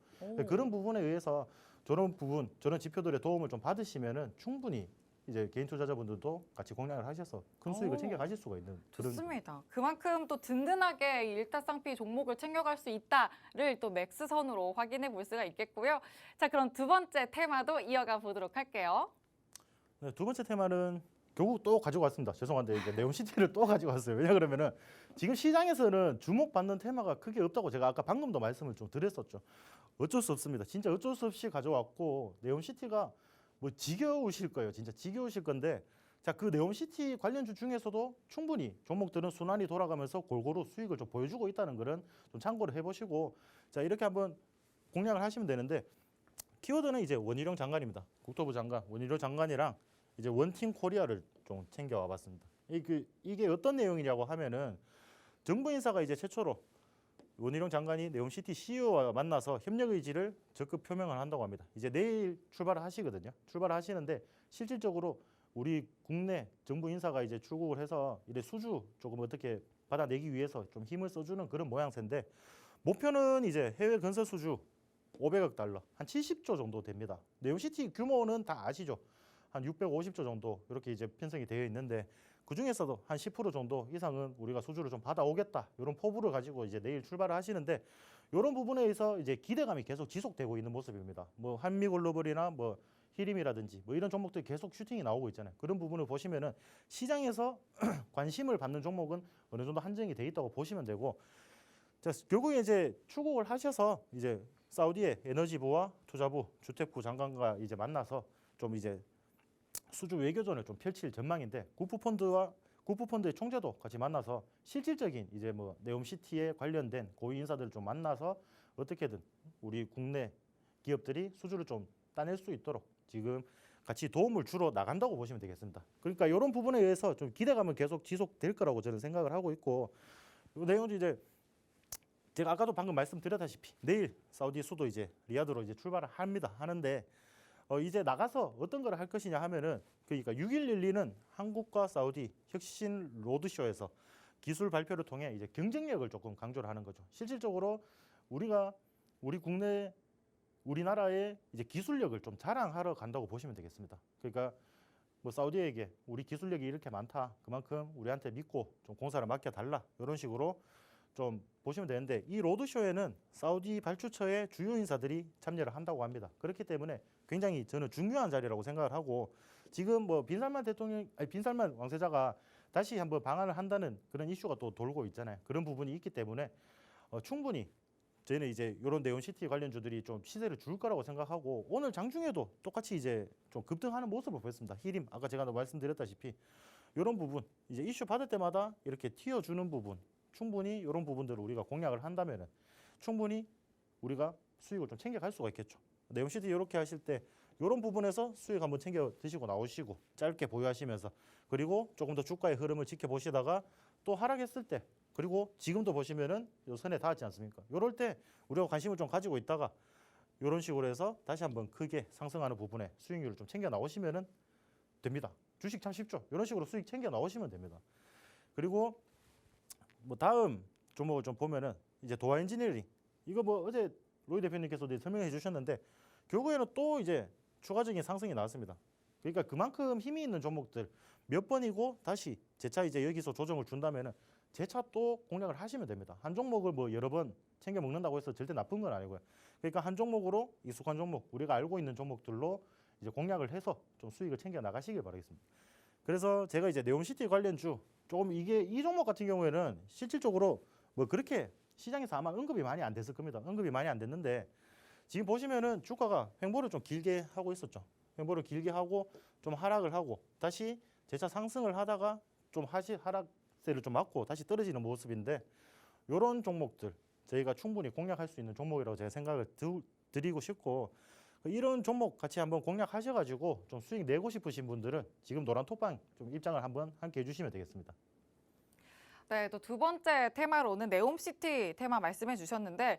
[SPEAKER 2] 그런 부분에 의해서 저런 지표들의 도움을 좀 받으시면은 충분히 이제 개인 투자자분들도 같이 공략을 하셔서 큰 수익을 챙겨 가실 수가 있는 그런.
[SPEAKER 1] 좋습니다. 그만큼 또 든든하게 이 일타쌍피 종목을 챙겨갈 수 있다를 또 맥스선으로 확인해 볼 수가 있겠고요. 자, 그럼 두 번째 테마도 이어가 보도록 할게요.
[SPEAKER 2] 네, 두 번째 테마는 결국 또 가지고 왔습니다. 죄송한데 이제 네옴시티를 또 가지고 왔어요. 왜냐 그러면은 지금 시장에서는 주목받는 테마가 크게 없다고 제가 아까 방금도 말씀을 좀 드렸었죠. 어쩔 수 없습니다. 진짜 어쩔 수 없이 가져왔고, 네옴시티가 뭐 지겨우실 거예요. 진짜 지겨우실 건데, 자, 그 네옴시티 관련주 중에서도 충분히 종목들은 순환이 돌아가면서 골고루 수익을 좀 보여주고 있다는 거는 좀 참고를 해보시고, 자, 이렇게 한번 공략을 하시면 되는데, 키워드는 이제 원희룡 장관입니다. 국토부 장관, 원희룡 장관이랑 이제 원팀 코리아를 좀 챙겨와 봤습니다. 이게 어떤 내용이냐고 하면은 정부 인사가 이제 최초로 원희룡 장관이 네옴시티 CEO와 만나서 협력 의지를 적극 표명을 한다고 합니다. 이제 내일 출발을 하시거든요. 출발을 하시는데 실질적으로 우리 국내 정부 인사가 이제 출국을 해서 이제 수주 조금 어떻게 받아내기 위해서 좀 힘을 써주는 그런 모양새인데 목표는 이제 해외 건설 수주 500억 달러, 한 70조 정도 됩니다. 네옴시티 규모는 다 아시죠? 한 650조 정도 이렇게 이제 편성이 되어 있는데 그 중에서도 한 10% 정도 이상은 우리가 수주를 좀 받아오겠다 이런 포부를 가지고 이제 내일 출발을 하시는데 이런 부분에 의해서 이제 기대감이 계속 지속되고 있는 모습입니다. 뭐 한미글로벌이나 뭐 히림이라든지 뭐 이런 종목들이 계속 슈팅이 나오고 있잖아요. 그런 부분을 보시면은 시장에서 관심을 받는 종목은 어느 정도 한정이 돼 있다고 보시면 되고, 자, 결국에 이제 출국을 하셔서 이제 사우디의 에너지부와 투자부, 주택부 장관과 이제 만나서 좀 이제 수주 외교전을 좀 펼칠 전망인데 구프펀드의 총재도 같이 만나서 실질적인 이제 뭐 네옴시티에 관련된 고위 인사들을 좀 만나서 어떻게든 우리 국내 기업들이 수주를 좀 따낼 수 있도록 지금 같이 도움을 주러 나간다고 보시면 되겠습니다. 그러니까 이런 부분에 의해서 좀 기대감은 계속 지속될 거라고 저는 생각을 하고 있고, 이 내용도 이제 제가 아까도 방금 말씀드렸다시피 내일 사우디 수도 이제 리야드로 이제 출발을 하는데 이제 나가서 어떤 걸 할 것이냐 하면은 그러니까 6일 열리는 한국과 사우디 혁신 로드쇼에서 기술 발표를 통해 이제 경쟁력을 조금 강조를 하는 거죠. 실질적으로 우리나라의 이제 기술력을 좀 자랑하러 간다고 보시면 되겠습니다. 그러니까 뭐 사우디에게 우리 기술력이 이렇게 많다, 그만큼 우리한테 믿고 좀 공사를 맡겨달라 이런 식으로 좀 보시면 되는데, 이 로드쇼에는 사우디 발주처의 주요 인사들이 참여를 한다고 합니다. 그렇기 때문에 굉장히 저는 중요한 자리라고 생각을 하고, 지금 뭐 빈살만 왕세자가 다시 한번 방한을 한다는 그런 이슈가 또 돌고 있잖아요. 그런 부분이 있기 때문에 충분히 저희는 이제 이런 네옴시티 관련주들이 좀 시세를 줄 거라고 생각하고, 오늘 장중에도 똑같이 이제 좀 급등하는 모습을 보였습니다. 히림, 아까 제가 말씀드렸다시피 이런 부분 이제 이슈 받을 때마다 이렇게 튀어주는 부분, 충분히 이런 부분들을 우리가 공략을 한다면은 충분히 우리가 수익을 좀 챙겨갈 수가 있겠죠. 네옴시티 이렇게 하실 때 이런 부분에서 수익 한번 챙겨 드시고 나오시고 짧게 보유하시면서, 그리고 조금 더 주가의 흐름을 지켜보시다가 또 하락했을 때, 그리고 지금도 보시면은 요 선에 닿았지 않습니까? 이럴 때 우리가 관심을 좀 가지고 있다가 이런 식으로 해서 다시 한번 크게 상승하는 부분에 수익률을 좀 챙겨 나오시면은 됩니다. 주식 참 쉽죠. 이런 식으로 수익 챙겨 나오시면 됩니다. 그리고 뭐 다음 종목을 좀 보면은 이제 도화 엔지니어링, 이거 뭐 어제 로이 대표님께서도 설명해 주셨는데 결국에는 또 이제 추가적인 상승이 나왔습니다. 그러니까 그만큼 힘이 있는 종목들 몇 번이고 다시 재차 이제 여기서 조정을 준다면은 재차 또 공략을 하시면 됩니다. 한 종목을 뭐 여러 번 챙겨 먹는다고 해서 절대 나쁜 건 아니고요. 그러니까 한 종목으로 익숙한 종목, 우리가 알고 있는 종목들로 이제 공략을 해서 좀 수익을 챙겨 나가시길 바라겠습니다. 그래서 제가 이제 네옴시티 관련주 조금 이 종목 같은 경우에는 실질적으로 뭐 그렇게 시장에서 아마 언급이 많이 안 됐을 겁니다. 언급이 많이 안 됐는데 지금 보시면은 주가가 횡보를 좀 길게 하고 있었죠. 횡보를 길게 하고 좀 하락을 하고 다시 재차 상승을 하다가 좀 하락세를 좀 맞고 다시 떨어지는 모습인데, 이런 종목들 저희가 충분히 공략할 수 있는 종목이라고 제가 생각을 드리고 싶고, 이런 종목 같이 한번 공략하셔가지고 좀 수익 내고 싶으신 분들은 지금 노란 톡방 좀 입장을 한번 함께 해주시면 되겠습니다.
[SPEAKER 1] 네, 또 두 번째 테마로는 네옴시티 테마 말씀해 주셨는데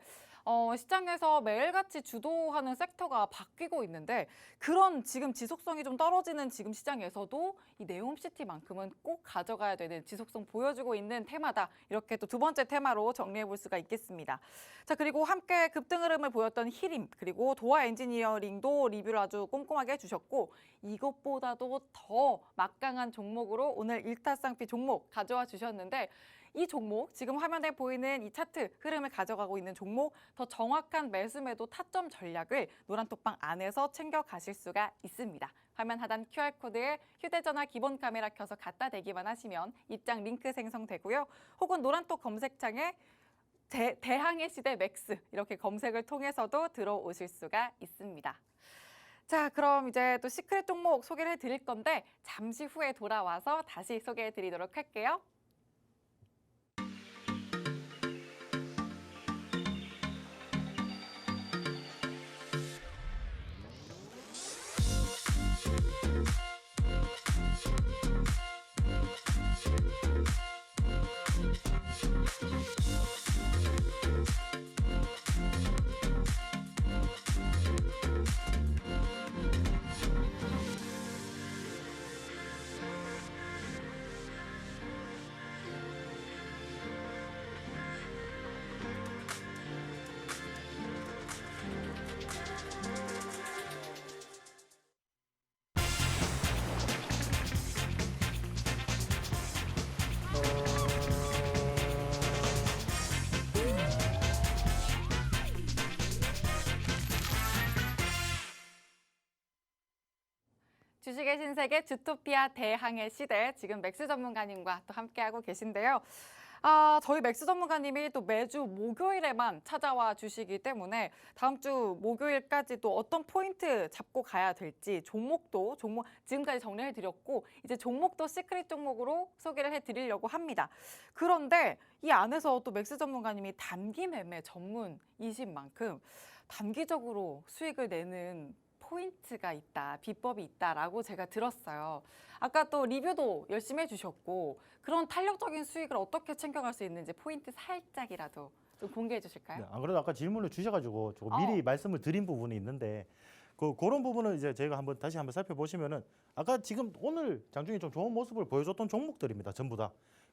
[SPEAKER 1] 시장에서 매일같이 주도하는 섹터가 바뀌고 있는데, 그런 지금 지속성이 좀 떨어지는 지금 시장에서도 이 네옴시티만큼은 꼭 가져가야 되는 지속성 보여주고 있는 테마다, 이렇게 또 두 번째 테마로 정리해 볼 수가 있겠습니다. 자, 그리고 함께 급등 흐름을 보였던 히림, 그리고 도화 엔지니어링도 리뷰를 아주 꼼꼼하게 해주셨고, 이것보다도 더 막강한 종목으로 오늘 일타쌍피 종목 가져와 주셨는데, 이 종목, 지금 화면에 보이는 이 차트 흐름을 가져가고 있는 종목, 더 정확한 매수 매도 타점 전략을 노란톡방 안에서 챙겨가실 수가 있습니다. 화면 하단 QR코드에 휴대전화 기본 카메라 켜서 갖다 대기만 하시면 입장 링크 생성되고요. 혹은 노란톡 검색창에 대항해 시대 맥스 이렇게 검색을 통해서도 들어오실 수가 있습니다. 자, 그럼 이제 또 시크릿 종목 소개를 해드릴 건데 잠시 후에 돌아와서 다시 소개해드리도록 할게요. 주식의 신세계 주토피아 대항해 시대 지금 맥스 전문가님과 또 함께하고 계신데요. 저희 맥스 전문가님이 또 매주 목요일에만 찾아와 주시기 때문에 다음 주 목요일까지도 어떤 포인트 잡고 가야 될지 종목 지금까지 정리해 드렸고 이제 종목도 시크릿 종목으로 소개를 해 드리려고 합니다. 그런데 이 안에서 또 맥스 전문가님이 단기 매매 전문이신 만큼 단기적으로 수익을 내는 포인트가 있다, 비법이 있다라고 제가 들었어요. 아까 또 리뷰도 열심히 해주셨고 그런 탄력적인 수익을 어떻게 챙겨갈 수 있는지 포인트 살짝이라도 좀 공개해 주실까요?
[SPEAKER 2] 네, 안 그래도 아까 질문을 주셔가지고 조금 미리 말씀을 드린 부분이 있는데 그런 부분을 이제 저희가 다시 한번 살펴보시면은 아까 지금 오늘 장중에 좀 좋은 모습을 보여줬던 종목들입니다. 전부 다.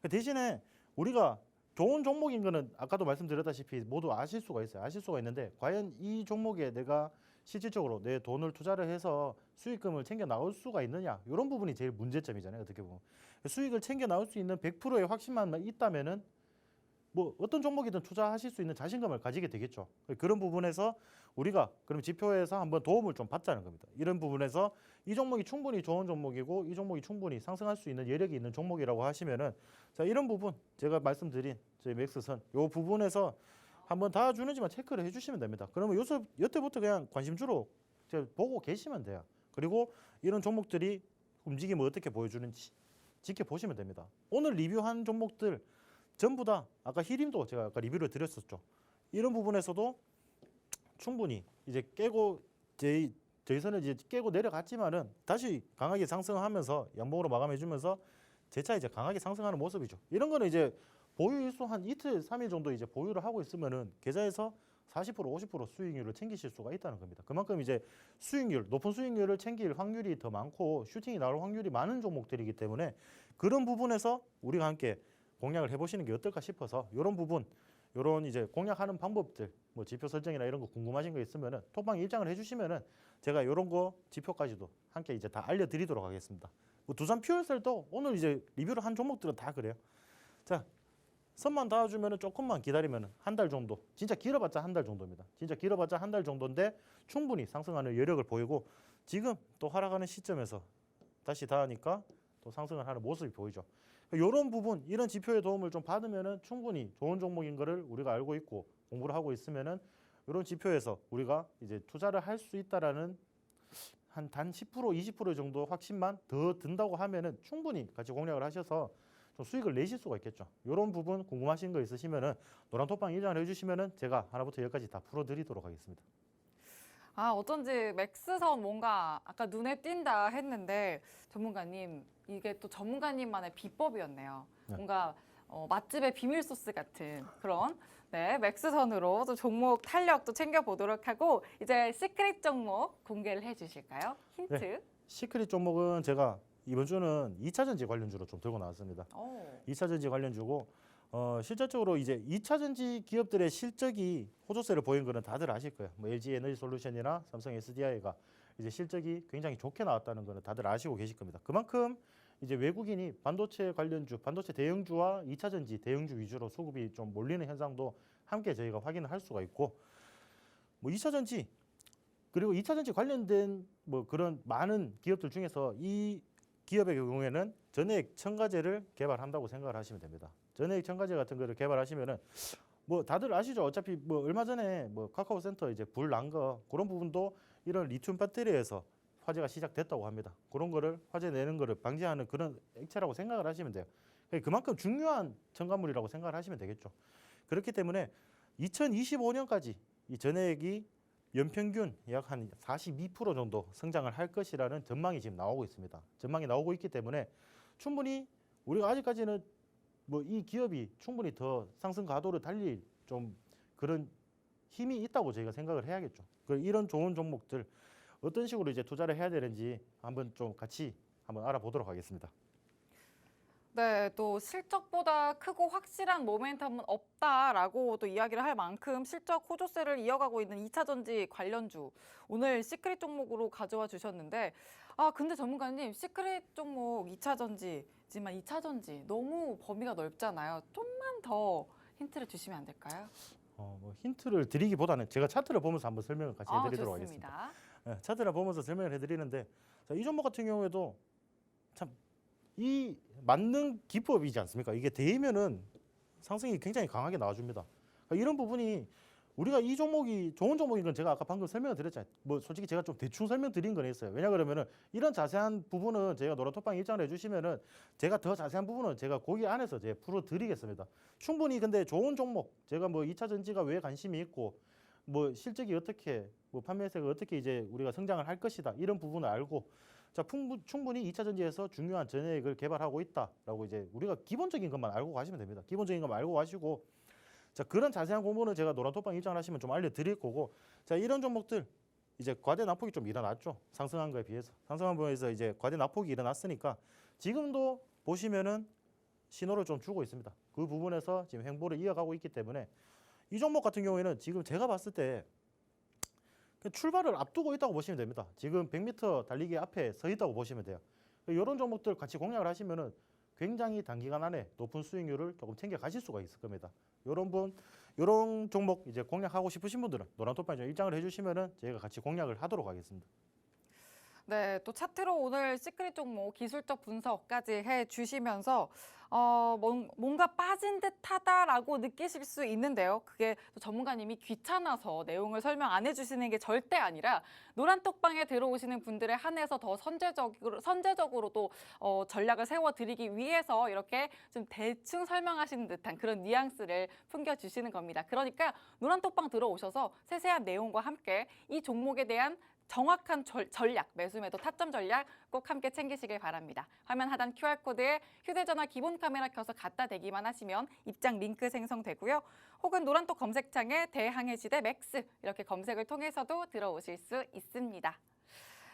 [SPEAKER 2] 대신에 우리가 좋은 종목인 거는 아까도 말씀드렸다시피 모두 아실 수가 있어요. 아실 수가 있는데 과연 이 종목에 내가 실질적으로 내 돈을 투자를 해서 수익금을 챙겨 나올 수가 있느냐 이런 부분이 제일 문제점이잖아요. 어떻게 보면 수익을 챙겨 나올 수 있는 100%의 확신만 있다면은 뭐 어떤 종목이든 투자하실 수 있는 자신감을 가지게 되겠죠. 그런 부분에서 우리가 그럼 지표에서 한번 도움을 좀 받자는 겁니다. 이런 부분에서 이 종목이 충분히 좋은 종목이고 이 종목이 충분히 상승할 수 있는 여력이 있는 종목이라고 하시면은 자 이런 부분 제가 말씀드린 저희 맥스선 이 부분에서 한번 다 주는지만 체크를 해주시면 됩니다. 그러면 여태부터 그냥 관심주로 보고 계시면 돼요. 그리고 이런 종목들이 움직임을 어떻게 보여주는지 지켜보시면 됩니다. 오늘 리뷰한 종목들 전부 다 아까 히림도 제가 아까 리뷰를 드렸었죠. 이런 부분에서도 충분히 이제 깨고 저희 선을 이제 깨고 내려갔지만은 다시 강하게 상승하면서 양봉으로 마감해주면서 재차 이제 강하게 상승하는 모습이죠. 이런 거는 이제 보유일수 한 이틀, 3일 정도 이제 보유를 하고 있으면은 계좌에서 40%, 50% 수익률을 챙기실 수가 있다는 겁니다. 그만큼 이제 높은 수익률을 챙길 확률이 더 많고 슈팅이 나올 확률이 많은 종목들이기 때문에 그런 부분에서 우리가 함께 공략을 해보시는 게 어떨까 싶어서 이런 부분, 이런 이제 공략하는 방법들, 뭐 지표 설정이나 이런 거 궁금하신 거 있으면은 톡방에 입장을 해주시면은 제가 이런 거 지표까지도 함께 이제 다 알려드리도록 하겠습니다. 뭐 두산 퓨얼셀도 오늘 이제 리뷰를 한 종목들은 다 그래요. 자. 선만 닿아주면 조금만 기다리면 한 달 정도, 진짜 길어봤자 한 달 정도입니다. 진짜 길어봤자 한 달 정도인데 충분히 상승하는 여력을 보이고 지금 또 하락하는 시점에서 다시 닿으니까 또 상승을 하는 모습이 보이죠. 이런 부분, 이런 지표의 도움을 좀 받으면 충분히 좋은 종목인 거를 우리가 알고 있고 공부를 하고 있으면 이런 지표에서 우리가 이제 투자를 할 수 있다라는 한 단 10%, 20% 정도 확신만 더 든다고 하면은 충분히 같이 공략을 하셔서 좀 수익을 내실 수가 있겠죠. 이런 부분 궁금하신 거 있으시면은 노란 톡방 입장을 해주시면은 제가 하나부터 열까지 다 풀어드리도록 하겠습니다.
[SPEAKER 1] 어쩐지 맥스선 뭔가 아까 눈에 띈다 했는데 전문가님 이게 또 전문가님만의 비법이었네요.
[SPEAKER 2] 네.
[SPEAKER 1] 뭔가 맛집의 비밀 소스 같은 그런 맥스선으로 또 종목 탄력도 챙겨보도록 하고 이제 시크릿 종목 공개를 해주실까요? 힌트.
[SPEAKER 2] 네. 시크릿 종목은 제가 이번 주는 2차 전지 관련주로 좀 들고 나왔습니다. 2차 전지 관련주고 실질적으로 이제 2차 전지 기업들의 실적이 호조세를 보인 거는 다들 아실 거예요. 뭐 LG 에너지 솔루션이나 삼성 SDI가 이제 실적이 굉장히 좋게 나왔다는 거는 다들 아시고 계실 겁니다. 그만큼 이제 외국인이 반도체 관련주, 반도체 대형주와 2차 전지 대형주 위주로 수급이 좀 몰리는 현상도 함께 저희가 확인을 할 수가 있고 뭐 2차 전지 그리고 2차 전지 관련된 뭐 그런 많은 기업들 중에서 이 기업의 경우에는 전해액 첨가제를 개발한다고 생각을 하시면 됩니다. 전해액 첨가제 같은 거를 개발하시면은 뭐 다들 아시죠? 어차피 뭐 얼마 전에 뭐 카카오 센터 이제 불 난 거 그런 부분도 이런 리튬 배터리에서 화재가 시작됐다고 합니다. 그런 거를 화재 내는 거를 방지하는 그런 액체라고 생각을 하시면 돼요. 그만큼 중요한 첨가물이라고 생각을 하시면 되겠죠. 그렇기 때문에 2025년까지 이 전해액이 연평균 약 한 42% 정도 성장을 할 것이라는 전망이 지금 나오고 있습니다. 전망이 나오고 있기 때문에 충분히 우리가 아직까지는 뭐 이 기업이 충분히 더 상승 가도를 달릴 좀 그런 힘이 있다고 저희가 생각을 해야겠죠. 이런 좋은 종목들 어떤 식으로 이제 투자를 해야 되는지 한번 좀 같이 한번 알아보도록 하겠습니다.
[SPEAKER 1] 네, 또 실적보다 크고 확실한 모멘텀은 없다라고 또 이야기를 할 만큼 실적 호조세를 이어가고 있는 2차 전지 관련주 오늘 시크릿 종목으로 가져와 주셨는데 근데 전문가님 시크릿 종목 2차 전지지만 2차 전지 너무 범위가 넓잖아요. 좀만 더 힌트를 주시면 안 될까요?
[SPEAKER 2] 뭐 힌트를 드리기보다는 제가 차트를 보면서 한번 설명을 같이 해드리도록
[SPEAKER 1] 좋습니다.
[SPEAKER 2] 하겠습니다. 차트를 보면서 설명을 해드리는데 자, 이 종목 같은 경우에도 참 이 맞는 기법이지 않습니까? 이게 대이면은 상승이 굉장히 강하게 나와줍니다. 그러니까 이런 부분이 우리가 이 종목이 좋은 종목인 건 제가 아까 방금 설명을 드렸잖아요. 뭐 솔직히 제가 좀 대충 설명드린 건 있어요. 왜냐 그러면은 이런 자세한 부분은 제가 노란톡방 입장을 해주시면은 제가 더 자세한 부분은 제가 거기 안에서 제가 풀어드리겠습니다. 충분히 근데 좋은 종목 제가 뭐 2차 전지가 왜 관심이 있고 뭐 실적이 어떻게 뭐 판매세가 어떻게 이제 우리가 성장을 할 것이다 이런 부분을 알고 자 충분히 2차 전지에서 중요한 전략을 개발하고 있다라고 이제 우리가 기본적인 것만 알고 가시면 됩니다. 기본적인 것만 알고 가시고 자 그런 자세한 공부는 제가 노란톡방 입장을 하시면 좀 알려드릴 거고 자 이런 종목들 이제 과대 낙폭이 좀 일어났죠. 상승한 거에 비해서 상승한 거에서 이제 과대 낙폭이 일어났으니까 지금도 보시면은 신호를 좀 주고 있습니다. 그 부분에서 지금 행보를 이어가고 있기 때문에 이 종목 같은 경우에는 지금 제가 봤을 때 출발을 앞두고 있다고 보시면 됩니다. 지금 100m 달리기 앞에 서 있다고 보시면 돼요. 이런 종목들 같이 공략을 하시면은 굉장히 단기간 안에 높은 수익률을 조금 챙겨 가실 수가 있을 겁니다. 이런 종목 이제 공략하고 싶으신 분들은 노란톡방에 좀 입장을 해주시면은 저희가 같이 공략을 하도록 하겠습니다.
[SPEAKER 1] 네, 또 차트로 오늘 시크릿 종목 기술적 분석까지 해주시면서 뭔가 빠진 듯하다라고 느끼실 수 있는데요. 그게 또 전문가님이 귀찮아서 내용을 설명 안 해주시는 게 절대 아니라 노란톡방에 들어오시는 분들에 한해서 더 선제적으로 또 전략을 세워드리기 위해서 이렇게 좀 대충 설명하시는 듯한 그런 뉘앙스를 풍겨주시는 겁니다. 그러니까 노란톡방 들어오셔서 세세한 내용과 함께 이 종목에 대한 정확한 전략, 매수매도 타점 전략 꼭 함께 챙기시길 바랍니다. 화면 하단 QR코드에 휴대전화 기본 카메라 켜서 갖다 대기만 하시면 입장 링크 생성되고요. 혹은 노란톡 검색창에 대항해 시대 맥스 이렇게 검색을 통해서도 들어오실 수 있습니다.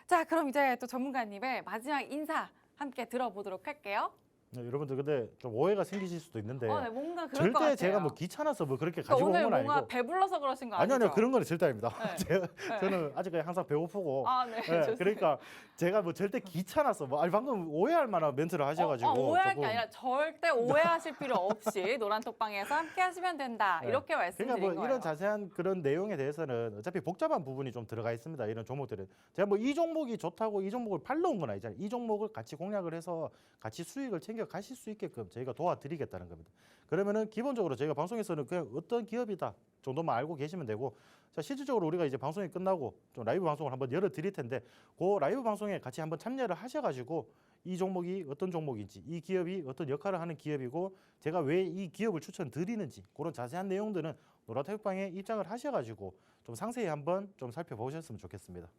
[SPEAKER 1] 자, 그럼 이제 또 전문가님의 마지막 인사 함께 들어보도록 할게요.
[SPEAKER 2] 네, 여러분들 근데 좀 오해가 생기실 수도 있는데
[SPEAKER 1] 네, 뭔가 그럴 것
[SPEAKER 2] 절대
[SPEAKER 1] 같아요.
[SPEAKER 2] 제가 뭐 귀찮아서 뭐 그렇게
[SPEAKER 1] 그러니까
[SPEAKER 2] 가지고 온
[SPEAKER 1] 오늘
[SPEAKER 2] 건
[SPEAKER 1] 뭔가
[SPEAKER 2] 아니고
[SPEAKER 1] 배불러서 그러신 거 아니죠?
[SPEAKER 2] 아니요 그런 건 절대 아닙니다.
[SPEAKER 1] 네.
[SPEAKER 2] 저는 아직까지 항상 배고프고
[SPEAKER 1] 네,
[SPEAKER 2] 네,
[SPEAKER 1] 좋습니다.
[SPEAKER 2] 그러니까 제가 뭐 절대 귀찮아서 뭐 아니 방금 오해할 만한 멘트를 하셔가지고
[SPEAKER 1] 오해할 게
[SPEAKER 2] 조금
[SPEAKER 1] 아니라 절대 오해하실 필요 없이 노란톡방에서 함께 하시면 된다.
[SPEAKER 2] 네.
[SPEAKER 1] 이렇게 말씀드린
[SPEAKER 2] 그러니까 뭐
[SPEAKER 1] 거예요.
[SPEAKER 2] 이런 자세한 그런 내용에 대해서는 어차피 복잡한 부분이 좀 들어가 있습니다. 이런 종목들은 제가 뭐 이 종목이 좋다고 이 종목을 팔러 온 건 아니잖아요. 이 종목을 같이 공략을 해서 같이 수익을 챙겨 가실 수 있게끔 저희가 도와드리겠다는 겁니다. 그러면은 기본적으로 저희가 방송에서는 그냥 어떤 기업이다 정도만 알고 계시면 되고 자 실질적으로 우리가 이제 방송이 끝나고 좀 라이브 방송을 한번 열어 드릴 텐데 그 라이브 방송에 같이 한번 참여를 하셔가지고 이 종목이 어떤 종목인지 이 기업이 어떤 역할을 하는 기업이고 제가 왜 이 기업을 추천드리는지 그런 자세한 내용들은 노란톡방에 입장을 하셔가지고 좀 상세히 한번 좀 살펴보셨으면 좋겠습니다.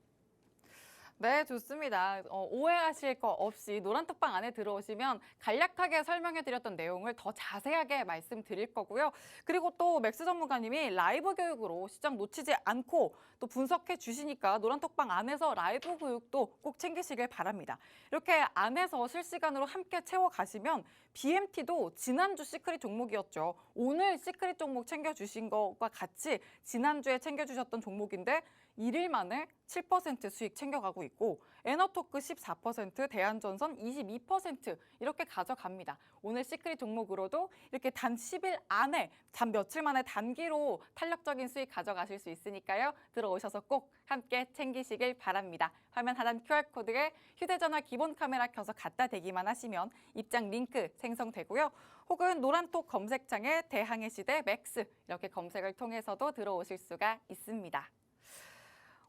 [SPEAKER 1] 네, 좋습니다. 오해하실 거 없이 노란톡방 안에 들어오시면 간략하게 설명해드렸던 내용을 더 자세하게 말씀드릴 거고요. 그리고 또 맥스 전문가님이 라이브 교육으로 시장 놓치지 않고 또 분석해 주시니까 노란톡방 안에서 라이브 교육도 꼭 챙기시길 바랍니다. 이렇게 안에서 실시간으로 함께 채워가시면 BMT도 지난주 시크릿 종목이었죠. 오늘 시크릿 종목 챙겨주신 것과 같이 지난주에 챙겨주셨던 종목인데 1일 만에 7% 수익 챙겨가고 있고 에너토크 14%, 대한전선 22% 이렇게 가져갑니다. 오늘 시크릿 종목으로도 이렇게 단 10일 안에 단 며칠 만에 단기로 탄력적인 수익 가져가실 수 있으니까요. 들어오셔서 꼭 함께 챙기시길 바랍니다. 화면 하단 QR코드에 휴대전화 기본 카메라 켜서 갖다 대기만 하시면 입장 링크 생성되고요. 혹은 노란톡 검색창에 대항해 시대 맥스 이렇게 검색을 통해서도 들어오실 수가 있습니다.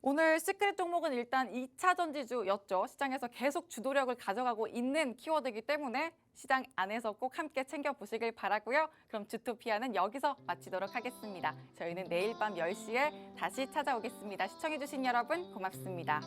[SPEAKER 1] 오늘 시크릿 종목은 일단 2차 전지주였죠. 시장에서 계속 주도력을 가져가고 있는 키워드이기 때문에 시장 안에서 꼭 함께 챙겨보시길 바라고요. 그럼 주토피아는 여기서 마치도록 하겠습니다. 저희는 내일 밤 10시에 다시 찾아오겠습니다. 시청해주신 여러분 고맙습니다.